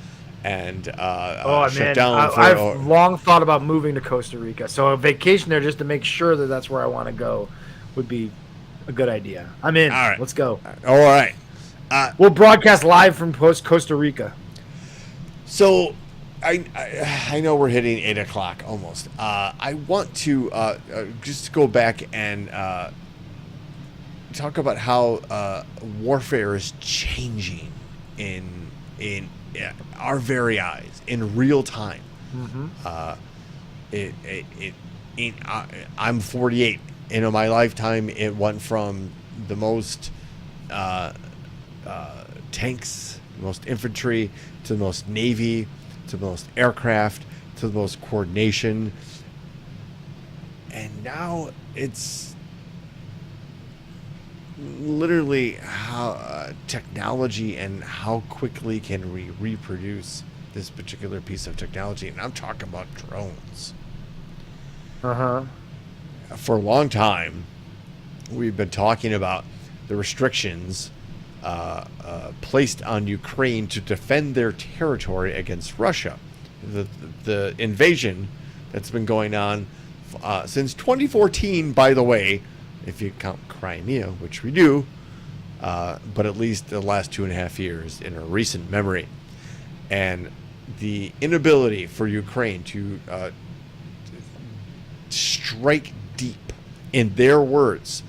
and shut down. I've long thought about moving to Costa Rica. So a vacation there just to make sure that that's where I want to go would be a good idea. I'm in. All right. Let's go. All right. We'll broadcast live from Costa Rica. So I know we're hitting 8 o'clock almost. I want to just go back and talk about how warfare is changing in our very eyes in real time. Mm-hmm. I'm 48. In my lifetime, it went from the most tanks, the most infantry, to the most navy, to the most aircraft, to the most coordination, and now it's literally how technology and how quickly can we reproduce this particular piece of technology. And I'm talking about drones. For a long time, we've been talking about the restrictions placed on Ukraine to defend their territory against Russia. The invasion that's been going on since 2014, by the way, if you count Crimea, which we do, but at least the last 2.5 years in a recent memory. And the inability for Ukraine to strike deep, in their words,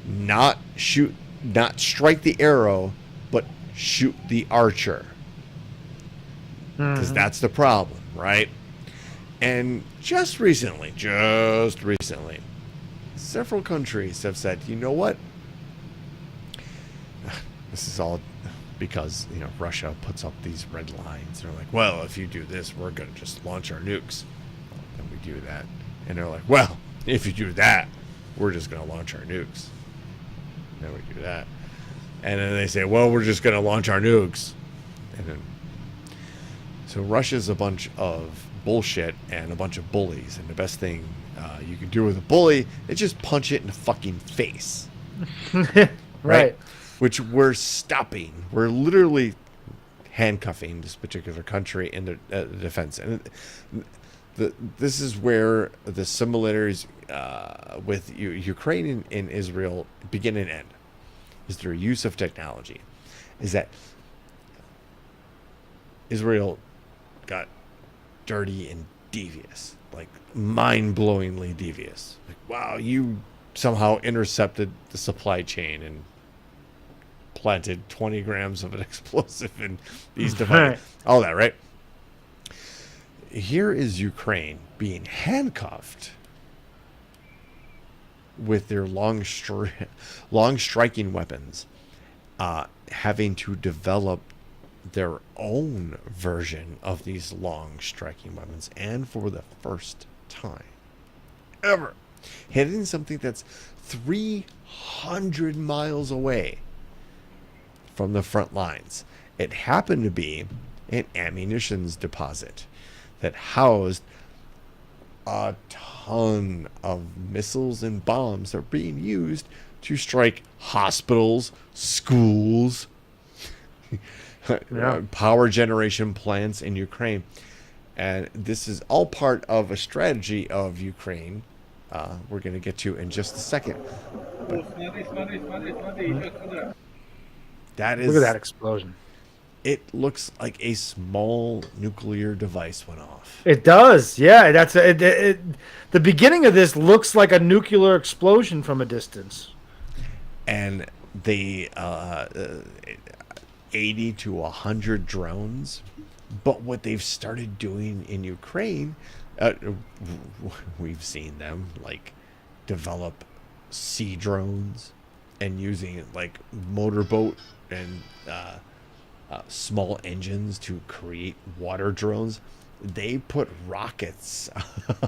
not strike the arrow, but shoot the archer. Because that's the problem, right? And just recently, several countries have said, you know what? This is all because, Russia puts up these red lines. They're like, well, if you do this, we're going to just launch our nukes. And we do that. And they're like, well, if you do that, we're just going to launch our nukes. Then we do that. And then they say, well, we're just going to launch our nukes. And then, so Russia's a bunch of bullshit and a bunch of bullies. And the best thing you can do with a bully is just punch it in the fucking face. Right. Which we're stopping. We're literally handcuffing this particular country in the defense. And this is where the similarities with Ukraine and Israel begin and end. Is their use of technology. Is that Israel got dirty and devious, like mind-blowingly devious. Like, wow, you somehow intercepted the supply chain and planted 20 grams of an explosive in these devices. All that, right? Here is Ukraine being handcuffed with their long striking weapons, having to develop their own version of these long striking weapons, and for the first time ever hitting something that's 300 miles away from the front lines. It happened to be an ammunitions deposit that housed a ton of missiles and bombs that are being used to strike hospitals, schools, power generation plants in Ukraine. And this is all part of a strategy of Ukraine we're going to get to in just a second. That is, look at that explosion. It looks like a small nuclear device went off. It does, yeah. That's the beginning of this looks like a nuclear explosion from a distance. And they 80 to 100 drones. But what they've started doing in Ukraine, we've seen them like develop sea drones and using like motorboat and small engines to create water drones. They put rockets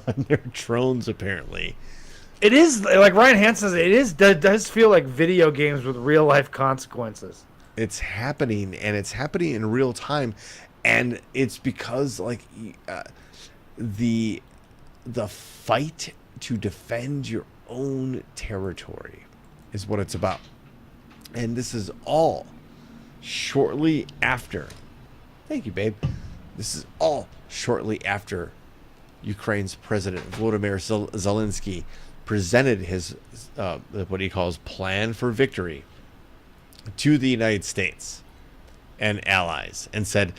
on their drones, apparently. It is, like Ryan Hansen says, does feel like video games with real life consequences. It's happening, and it's happening in real time. And it's because like the fight to defend your own territory is what it's about. And this is all shortly after. Thank you, babe. This is all shortly after Ukraine's president Volodymyr Zelensky presented his what he calls plan for victory to the United States and allies, and said,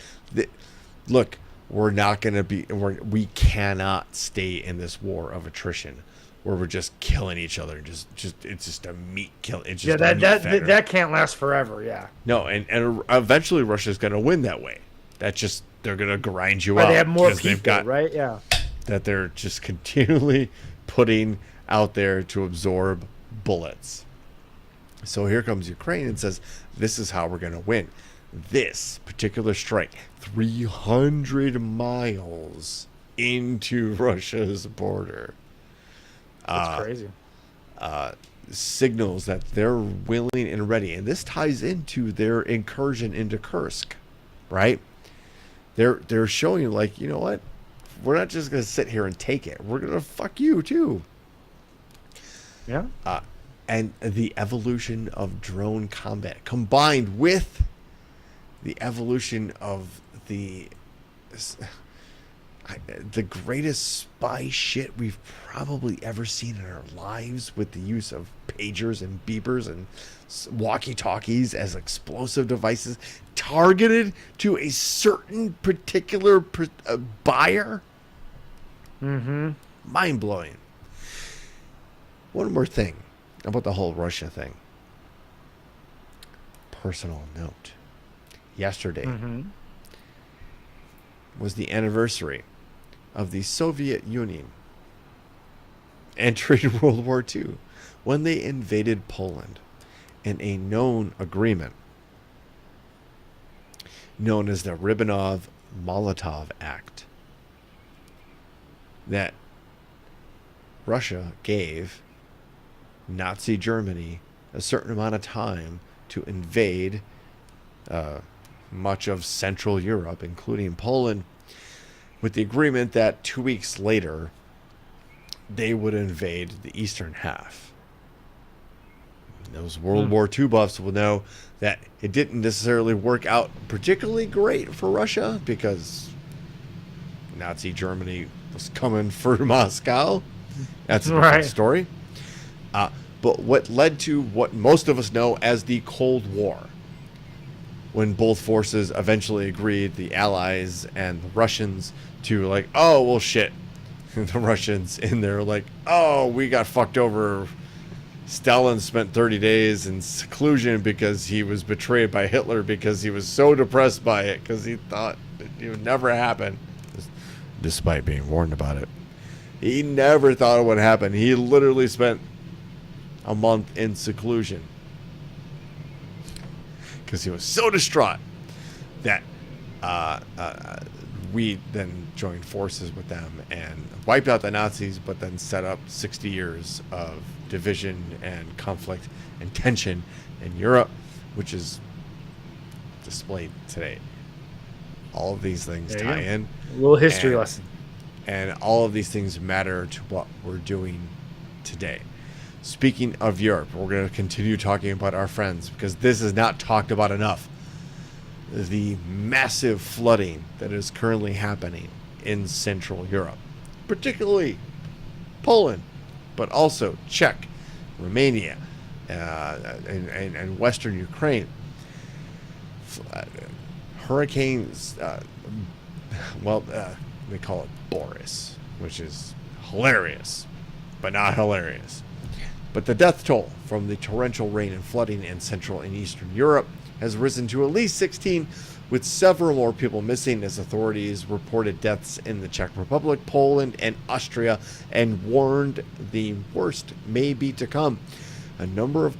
"Look, we're not going to be. We cannot stay in this war of attrition where we're just killing each other. Just it's just a meat kill. It's just that can't last forever. Yeah. No, and eventually Russia's going to win that way. That's just they're going to grind you out. They have more because people, they've got, right? Yeah. That they're just continually putting out there to absorb bullets. So here comes Ukraine and says, "This is how we're going to win." This particular strike, 300 miles into Russia's border. That's crazy. Signals that they're willing and ready. And this ties into their incursion into Kursk, right? They're showing like, you know what? We're not just going to sit here and take it. We're going to fuck you too. Yeah. And the evolution of drone combat combined with the evolution of the greatest spy shit we've probably ever seen in our lives, with the use of pagers and beepers and walkie-talkies as explosive devices targeted to a certain particular buyer. Mm-hmm. Mind-blowing. One more thing about the whole Russia thing. Personal note. Yesterday was the anniversary of the Soviet Union entering World War II, when they invaded Poland in a known agreement known as the Ribbentrop-Molotov Act that Russia gave Nazi Germany a certain amount of time to invade much of Central Europe, including Poland, with the agreement that 2 weeks later they would invade the eastern half. Those World War II buffs will know that it didn't necessarily work out particularly great for Russia because Nazi Germany was coming for Moscow. That's a different story. But what led to what most of us know as the Cold War, when both forces eventually agreed, the Allies and the Russians, to like, oh, well, shit. The Russians in there like, oh, we got fucked over. Stalin spent 30 days in seclusion because he was betrayed by Hitler because he was so depressed by it because he thought it would never happen, despite being warned about it. He never thought it would happen. He literally spent a month in seclusion because he was so distraught that we then joined forces with them and wiped out the Nazis, but then set up 60 years of division and conflict and tension in Europe, which is displayed today. All of these things tie in. A little history lesson. And all of these things matter to what we're doing today. Speaking of Europe, we're going to continue talking about our friends because this is not talked about enough. The massive flooding that is currently happening in Central Europe, particularly Poland, but also Czech, Romania, and Western Ukraine. Hurricanes, they call it Boris, which is hilarious, but not hilarious. But the death toll from the torrential rain and flooding in Central and Eastern Europe has risen to at least 16, with several more people missing as authorities reported deaths in the Czech Republic, Poland, and Austria, and warned the worst may be to come. A number of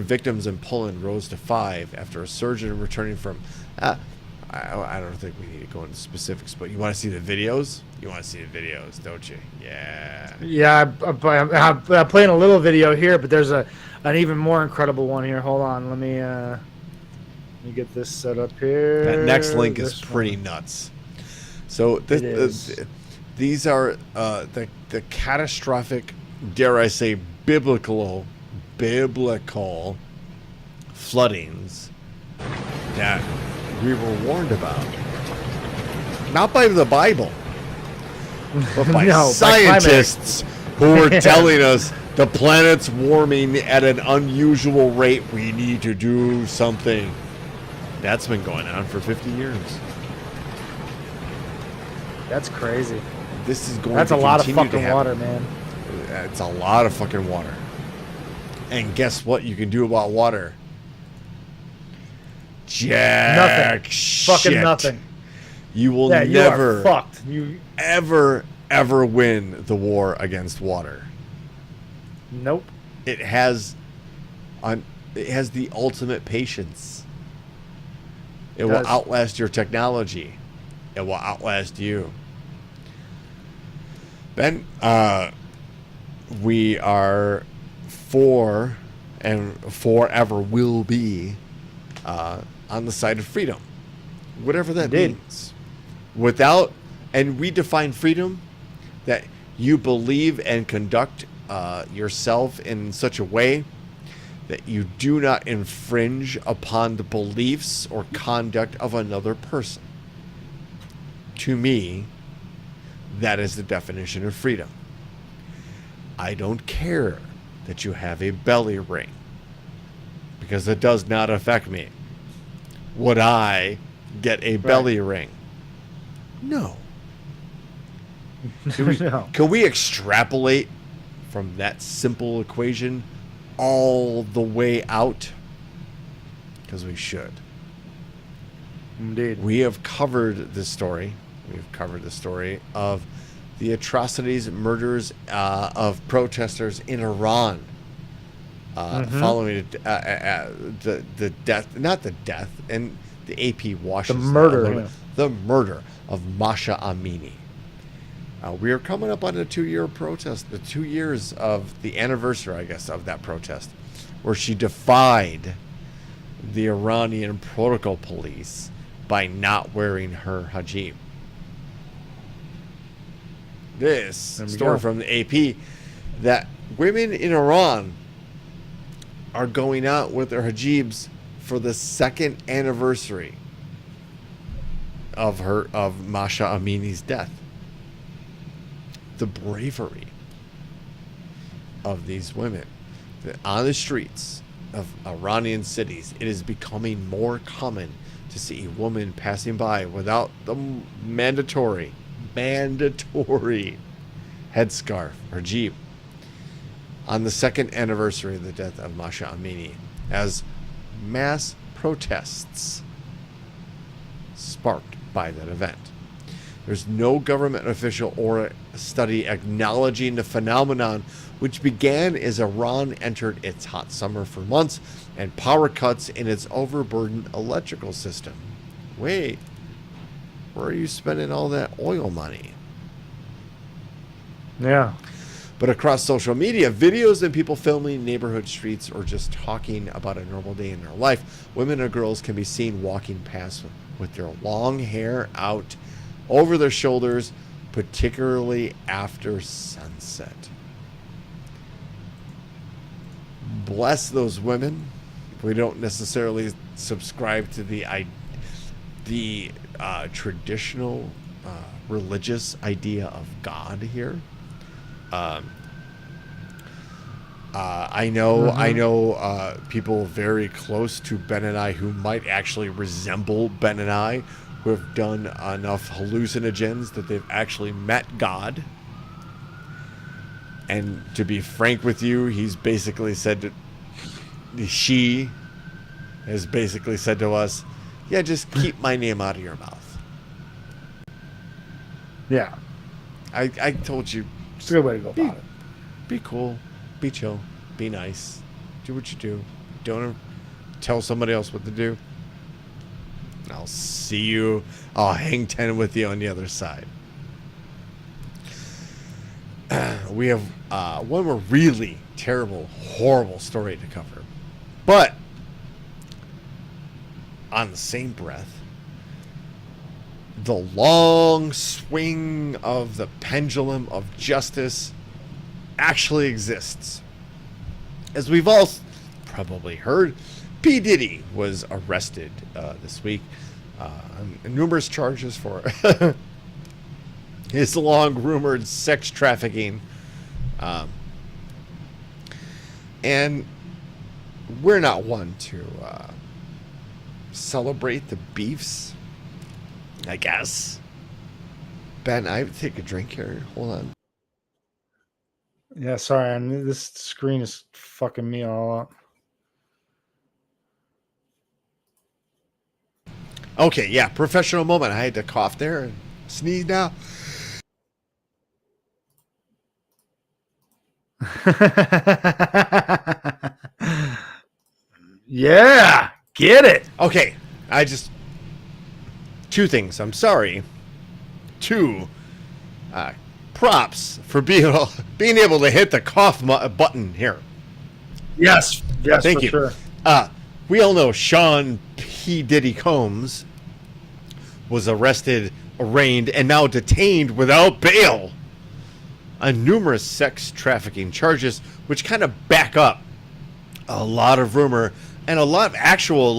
victims in Poland rose to 5 after a surgeon returning from. I don't think we need to go into specifics, but you want to see the videos? You want to see the videos, don't you? Yeah. Yeah, I'm playing a little video here, but there's an even more incredible one here. Hold on, let me get this set up here. That next link is pretty nuts. So these are the catastrophic, dare I say, biblical floodings that we were warned about. Not by the Bible, but by scientists who were telling us the planet's warming at an unusual rate. We need to do something. That's been going on for 50 years. That's crazy. This is going That's to a lot of continue fucking to happen. water, man. It's a lot of fucking water. And guess what you can do about water? Nothing. Shit. Fucking nothing. You will never you are fucked. ever win the war against water. Nope. It has the ultimate patience. It will outlast your technology. It will outlast you. Ben, we are for and forever will be on the side of freedom, whatever that means. And we define freedom that you believe and conduct yourself in such a way that you do not infringe upon the beliefs or conduct of another person. To me, that is the definition of freedom. I don't care that you have a belly ring, because it does not affect me. Would I get a belly ring? No. No. Can we extrapolate from that simple equation all the way out? Because we should. Indeed. We have covered this story. We've covered the story of the atrocities, murders of protesters in Iran following the death, not the death, and the AP washes the murder of Masha Amini. We are coming up on a 2-year protest, the 2 years of the anniversary, I guess, of that protest, where she defied the Iranian protocol police by not wearing her hijab. This story from the AP that women in Iran are going out with their hijabs for the second anniversary of Masha Amini's death. The bravery of these women on the streets of Iranian cities. It is becoming more common to see a woman passing by without the mandatory headscarf or hijab on the second anniversary of the death of Masha Amini, as mass protests sparked by that event. There's no government official or study acknowledging the phenomenon, which began as Iran entered its hot summer for months and power cuts in its overburdened electrical system. Wait, where are you spending all that oil money? Yeah. But across social media, videos of people filming neighborhood streets or just talking about a normal day in their life, women or girls can be seen walking past with their long hair out over their shoulders, particularly after sunset. Bless those women. We don't necessarily subscribe to the traditional religious idea of God here. I know people very close to Ben and I who might actually resemble Ben and I, who have done enough hallucinogens that they've actually met God. And to be frank with you, she has basically said to us, yeah, just keep my name out of your mouth. Yeah. I told you, It's a good way to go about it. be cool, be chill, be nice, do what you do. Don't tell somebody else what to do. I'll hang 10 with you on the other side. We have one more really terrible, horrible story to cover. But on the same breath, the long swing of the pendulum of justice actually exists. As we've all probably heard, P. Diddy was arrested this week on numerous charges for his long-rumored sex trafficking. And we're not one to celebrate the beefs, I guess. Ben, I have to take a drink here. Hold on. Yeah, sorry. This screen is fucking me all up. Okay, yeah, professional moment. I had to cough there and sneeze now. Yeah, get it. Okay, two things. I'm sorry. Two, props for being able to hit the cough button here. Yes, Thank for you. Sure. We all know Sean P. Diddy Combs was arrested, arraigned, and now detained without bail on numerous sex trafficking charges, which kind of back up a lot of rumor and a lot of actual,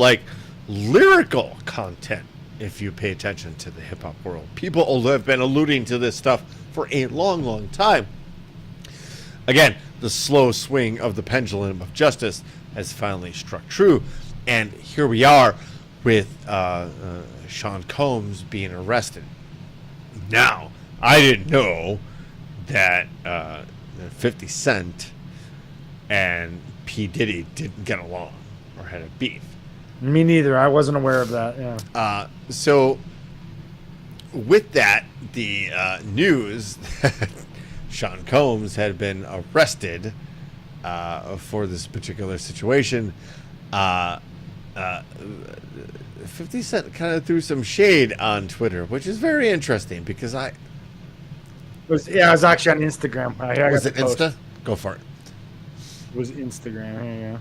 lyrical content, if you pay attention to the hip-hop world. People have been alluding to this stuff for a long, long time. Again, the slow swing of the pendulum of justice has finally struck true, and here we are with Sean Combs being arrested. Now, I didn't know that 50 Cent and P. Diddy didn't get along or had a beef. Me neither. I wasn't aware of that. Yeah. So, with that, the news that Sean Combs had been arrested for this particular situation, 50 Cent kind of threw some shade on Twitter, which is very interesting because I was actually on Instagram. I was got it the post. Insta? Go for it. It was Instagram. Here you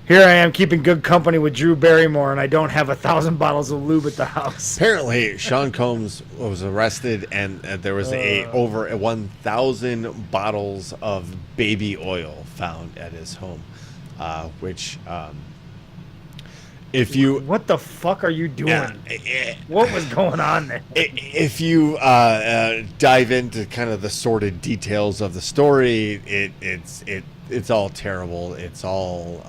Here I am keeping good company with Drew Barrymore, and I don't have 1,000 bottles of lube at the house. Apparently, Sean Combs was arrested, and there was over 1,000 bottles of baby oil found at his home, which, if you... What the fuck are you doing? What was going on there? If you dive into kind of the sordid details of the story, it's all terrible. It's all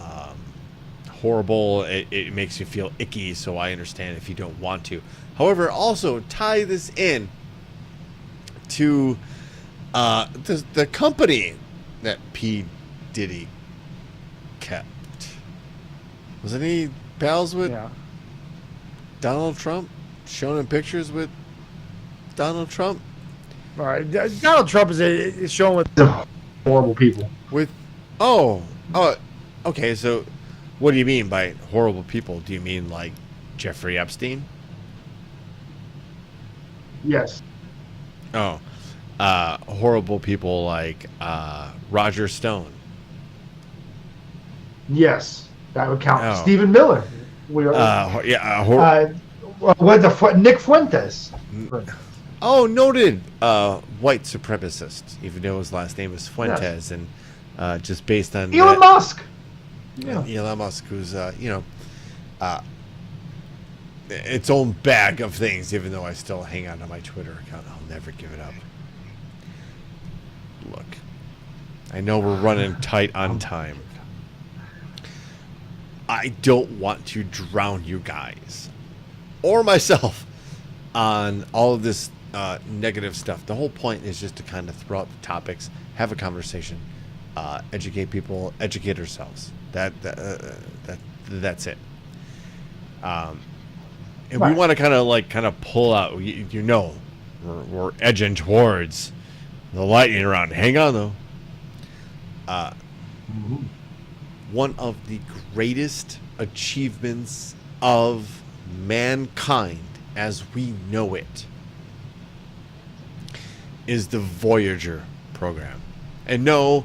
horrible. It makes you feel icky, so I understand if you don't want to. However, also tie this in to the company that P. Diddy kept. Wasn't he pals with Donald Trump? Shown in pictures with Donald Trump? All right, Donald Trump is shown with horrible people. With okay, so what do you mean by horrible people? Do you mean like Jeffrey Epstein? Yes. Oh, horrible people like Roger Stone. Yes, that would count. Oh. Stephen Miller. Nick Fuentes. Oh, noted white supremacist, even though his last name is Fuentes, and just based on Elon Musk. Yeah. Elon Musk, who's its own bag of things. Even though I still hang on to my Twitter account, I'll never give it up. Look, I know we're running tight on time. I don't want to drown you guys or myself on all of this negative stuff. The whole point is just to kind of throw out the topics, have a conversation, educate people, educate ourselves. That's it. And we want to kind of pull out. We're edging towards the lightning round. Hang on though. One of the greatest achievements of mankind as we know it is the Voyager program. And no,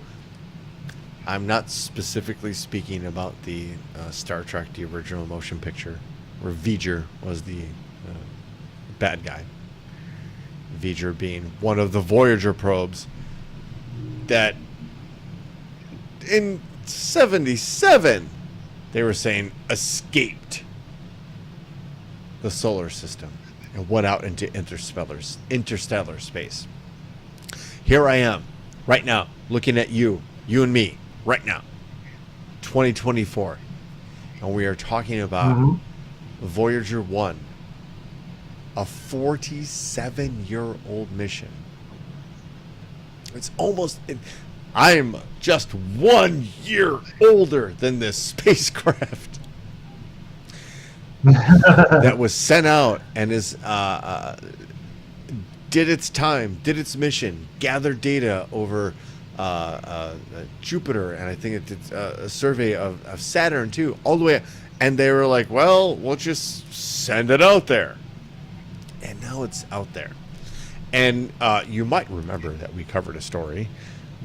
I'm not specifically speaking about the Star Trek, the original motion picture, where V'ger was the bad guy. V'ger being one of the Voyager probes that in 77 they were saying escaped the solar system and went out into interstellar space. Here I am right now looking at you and me right now, 2024, and we are talking about Voyager 1, a 47-year-old mission. It's almost... I'm just 1 year older than this spacecraft that was sent out and is did its time, did its mission, gathered data over Jupiter, and I think it did a survey of Saturn too, all the way. And they were like, well, we'll just send it out there. And now it's out there. And you might remember that we covered a story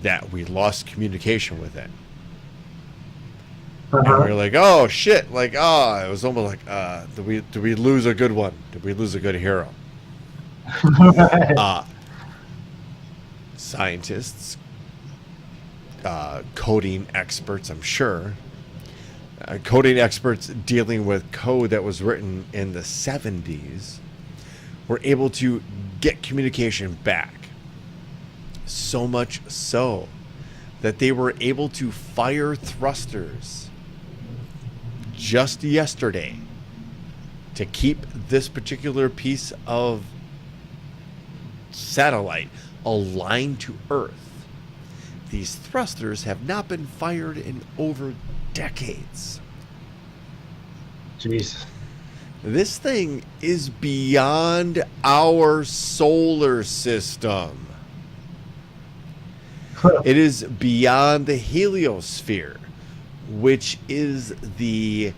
that we lost communication with it. And we were like, oh shit, it was almost like, did we lose a good one? Did we lose a good hero? Scientists, coding experts, I'm sure, coding experts dealing with code that was written in the 70s were able to get communication back. So much so that they were able to fire thrusters just yesterday to keep this particular piece of satellite aligned to Earth. These thrusters have not been fired in over decades. Jesus. This thing is beyond our solar system. It is beyond the heliosphere, which is the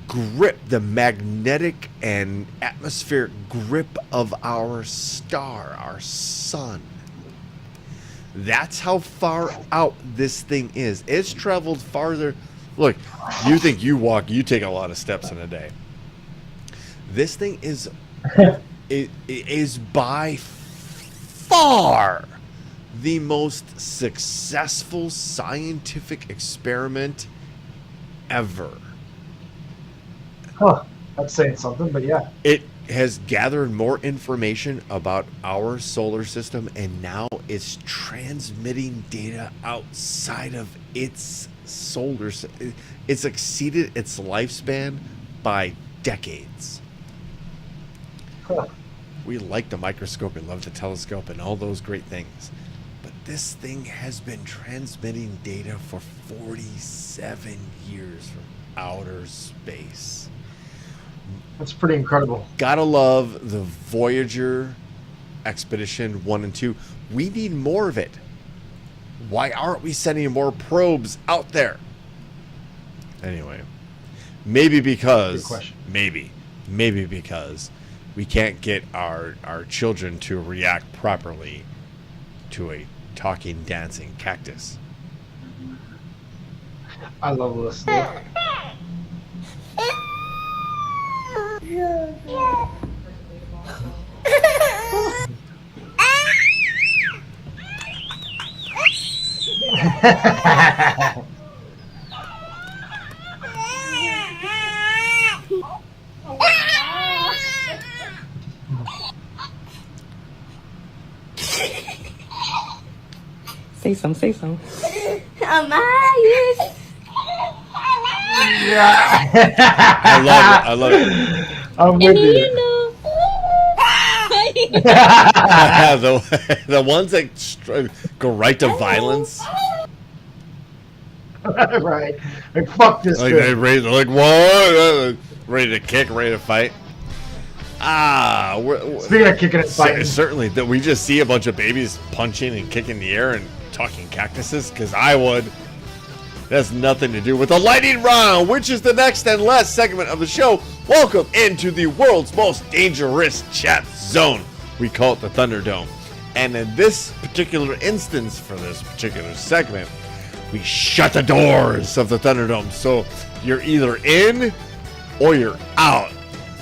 grip, the magnetic and atmospheric grip of our star, our sun. That's how far out this thing is. It's traveled farther. Look, you think you take a lot of steps in a day. This thing is it is by far the most successful scientific experiment ever. Huh. That's saying something, but yeah. It has gathered more information about our solar system, and now it's transmitting data outside of its solar system. It's exceeded its lifespan by decades. Huh. We like the microscope and love the telescope and all those great things. But this thing has been transmitting data for 47 years from outer space. That's pretty incredible. Gotta love the Voyager Expedition 1 and 2. We need more of it. Why aren't we sending more probes out there? Anyway, maybe because Good question. maybe because we can't get our children to react properly to a talking, dancing cactus. I love listening. Say some. I love it. I'm with you. the ones that go right to violence. Right. Like, fuck this Like, thing. they're like, what? Ready to kick, ready to fight. Speaking of kicking and fighting. Certainly that we just see a bunch of babies punching and kicking the air and talking cactuses, because I would. That's nothing to do with the lightning round, which is the next and last segment of the show. Welcome into the world's most dangerous chat zone. We call it the Thunderdome. And in this particular instance, for this particular segment, we shut the doors of the Thunderdome. So you're either in or you're out.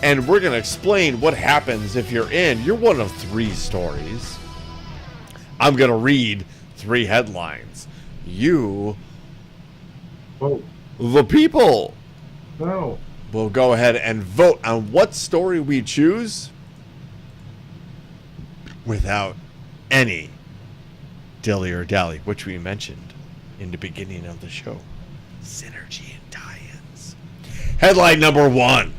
And we're going to explain what happens if you're in. You're one of three stories. I'm going to read three headlines. You, Whoa. the people, No. will go ahead and vote on what story we choose without any dilly or dally, which we mentioned in the beginning of the show. Synergy and tie-ins. Headline number one.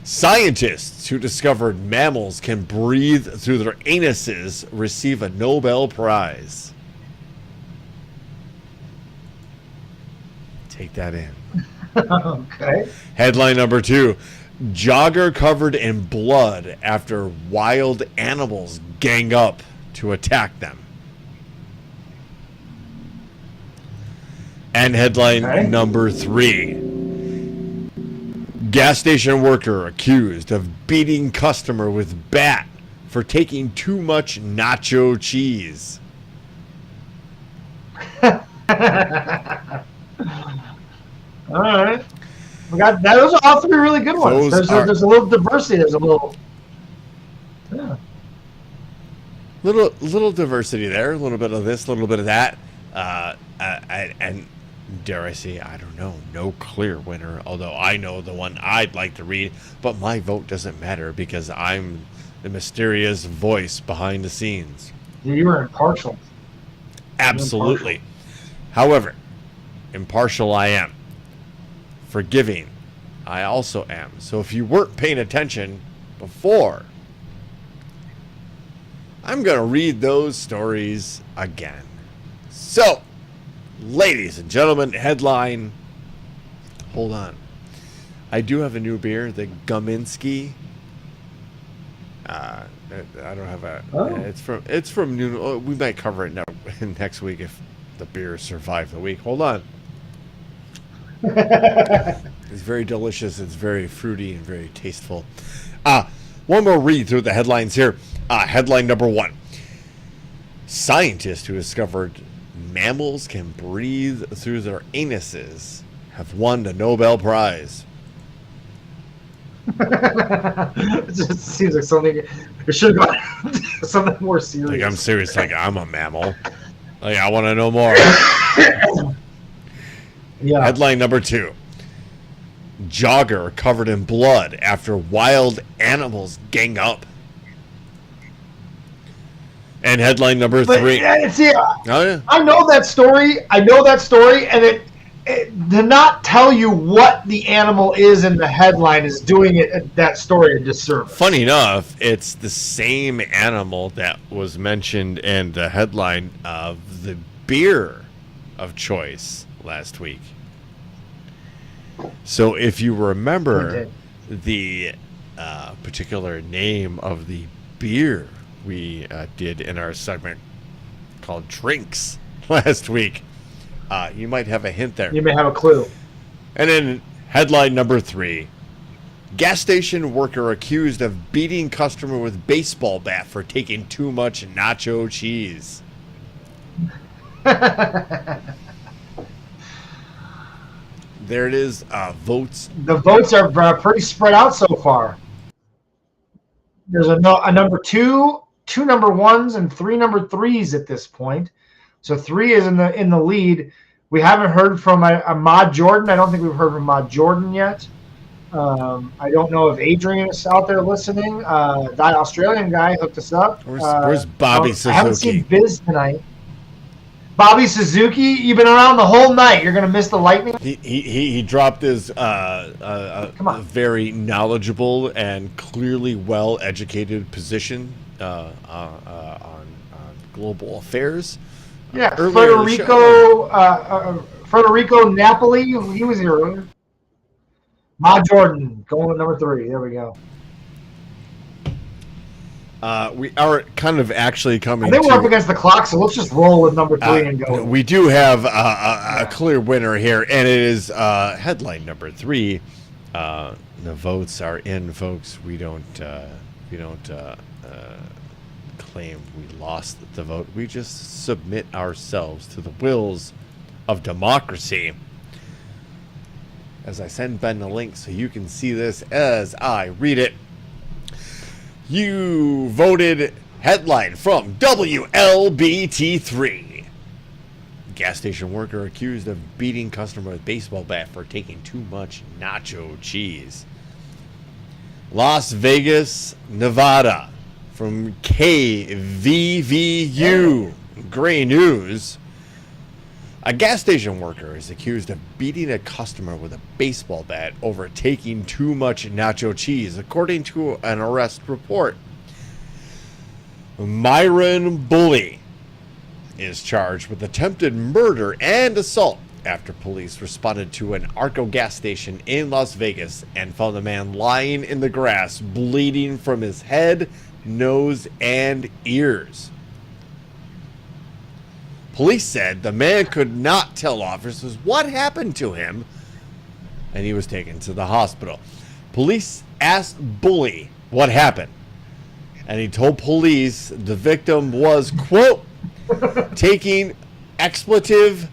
Scientists who discovered mammals can breathe through their anuses receive a Nobel Prize. Take that in. Okay. Headline number two. Jogger covered in blood after wild animals gang up to attack them. And headline Okay. number three. Gas station worker accused of beating customer with bat for taking too much nacho cheese. All right. We got that. Those are all three really good ones. There's a little diversity. There's a little. Yeah. Little diversity there, a little bit of this, a little bit of that, and dare I say, I don't know, no clear winner. Although I know the one I'd like to read, but my vote doesn't matter because I'm the mysterious voice behind the scenes. You were impartial. Absolutely. However, impartial I am. Forgiving I also am. So if you weren't paying attention before, I'm going to read those stories again. So, ladies and gentlemen, headline. Hold on. I do have a new beer, the Guminski. I don't have a. Oh. It's from New. Oh, we might cover it next week if the beers survive the week. Hold on. It's very delicious. It's very fruity and very tasteful. One more read through the headlines here. Headline number one. Scientists who discovered mammals can breathe through their anuses have won the Nobel Prize. It just seems like something it should have gone something more serious. Like, I'm serious. Like, I'm a mammal. Like, I want to know more. Yeah. Headline number 2. Jogger covered in blood after wild animals gang up. And headline number 3. See, Oh, yeah. I know that story. And it to not tell you what the animal is in the headline is doing that story a disservice. Funny enough, it's the same animal that was mentioned in the headline of the beer of choice last week. So if you remember the particular name of the beer we did in our segment called Drinks last week, you might have a hint there. You may have a clue. And then headline number 3. Gas station worker accused of beating customer with baseball bat for taking too much nacho cheese. There it is. Votes. The votes are pretty spread out so far. There's a number 2, 2 number 1s, and 3 number 3s at this point. So 3 is in the lead. We haven't heard from Ahmad Jordan. I don't think we've heard from Ahmad Jordan yet. I don't know if Adrian is out there listening. That Australian guy hooked us up. Where's Bobby Suzuki? I haven't seen Biz tonight. Bobby Suzuki, you've been around the whole night. You're going to miss the lightning? He dropped his very knowledgeable and clearly well-educated position on global affairs. Yeah, Federico Napoli, he was here earlier. Ma Jordan, going with number 3. There we go. We are kind of actually coming. I think we're up against the clock, so let's just roll with number 3 and go. We do have a clear winner here, and it is headline number 3. The votes are in, folks. We don't claim we lost the vote. We just submit ourselves to the wills of democracy. As I send Ben the link so you can see this as I read it. You voted headline from WLBT3. Gas station worker accused of beating customer with baseball bat for taking too much nacho cheese. Las Vegas, Nevada. From KVVU Gray News, a gas station worker is accused of beating a customer with a baseball bat over taking too much nacho cheese, according to an arrest report. Myron Bully is charged with attempted murder and assault after police responded to an Arco gas station in Las Vegas and found a man lying in the grass, bleeding from his head, nose, and ears. Police said the man could not tell officers what happened to him, and he was taken to the hospital. Police asked Bully what happened, and he told police the victim was, quote, taking expletive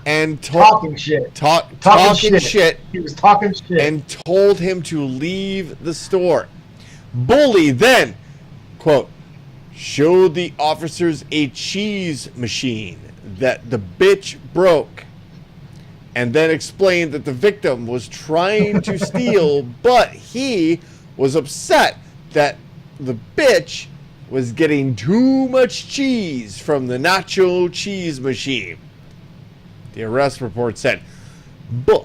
and talking shit. Talking shit. He was talking shit. And told him to leave the store. Bully then, quote, showed the officers a cheese machine that the bitch broke, and then explained that the victim was trying to steal, but he was upset that the bitch was getting too much cheese from the nacho cheese machine. The arrest report said,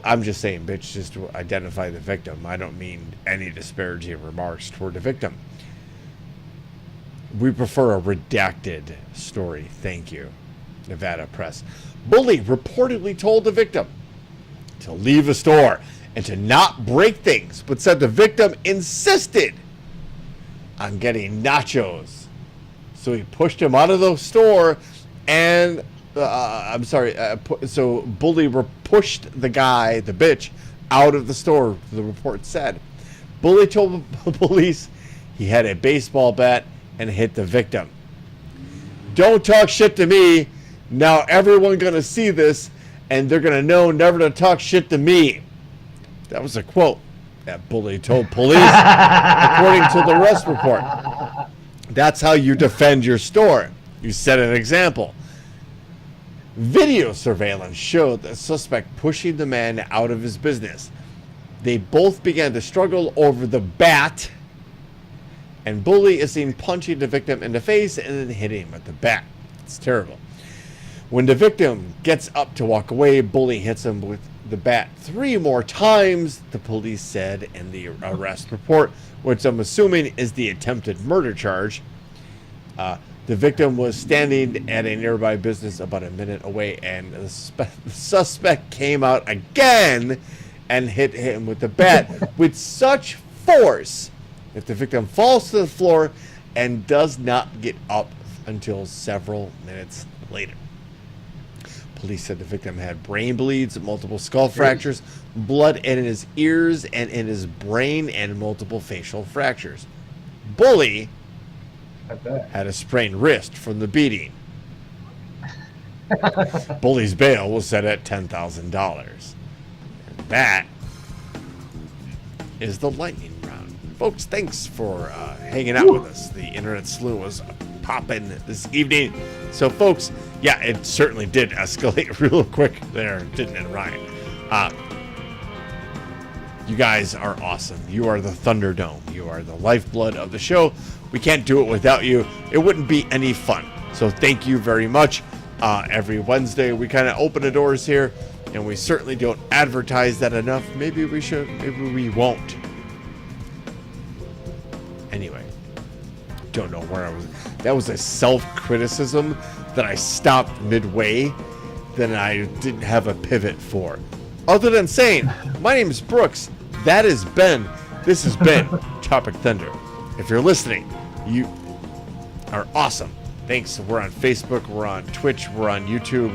I'm just saying bitch just to identify the victim. I don't mean any disparaging remarks toward the victim. We prefer a redacted story. Thank you, Nevada Press. Bully reportedly told the victim to leave the store and to not break things, but said the victim insisted on getting nachos. So he pushed him out of the store and, so Bully pushed the guy, the bitch, out of the store, the report said. Bully told police he had a baseball bat and hit the victim. don't talk shit to me. Now everyone gonna see this, and they're gonna know never to talk shit to me. That was a quote that Bully told police, according to the arrest report. That's how you defend your store. You set an example. Video surveillance showed the suspect pushing the man out of his business. They both began to struggle over the bat, and Bully is seen punching the victim in the face and then hitting him with the bat. It's terrible. When the victim gets up to walk away, Bully hits him with the bat 3 more times, the police said in the arrest report, which I'm assuming is the attempted murder charge. The victim was standing at a nearby business about a minute away, and the suspect came out again and hit him with the bat with such force that the victim falls to the floor and does not get up until several minutes later. Police said the victim had brain bleeds, multiple skull fractures, blood in his ears and in his brain, and multiple facial fractures. Bully had a sprained wrist from the beating. Bully's bail was set at $10,000. That is the lightning round. Folks, thanks for hanging out with us. The Internet Saloon was popping this evening. So, folks, yeah, it certainly did escalate real quick there, didn't it, Ryan? You guys are awesome. You are the Thunderdome. You are the lifeblood of the show. We can't do it without you. It wouldn't be any fun. So thank you very much. Every Wednesday, we kind of open the doors here, and we certainly don't advertise that enough. Maybe we should, maybe we won't. Anyway, don't know where I was. That was a self-criticism that I stopped midway, that I didn't have a pivot for. Other than saying, my name is Brooks, that is Ben, this has been Topic Thunder. If you're listening, you are awesome. Thanks. We're on Facebook, we're on Twitch, we're on YouTube.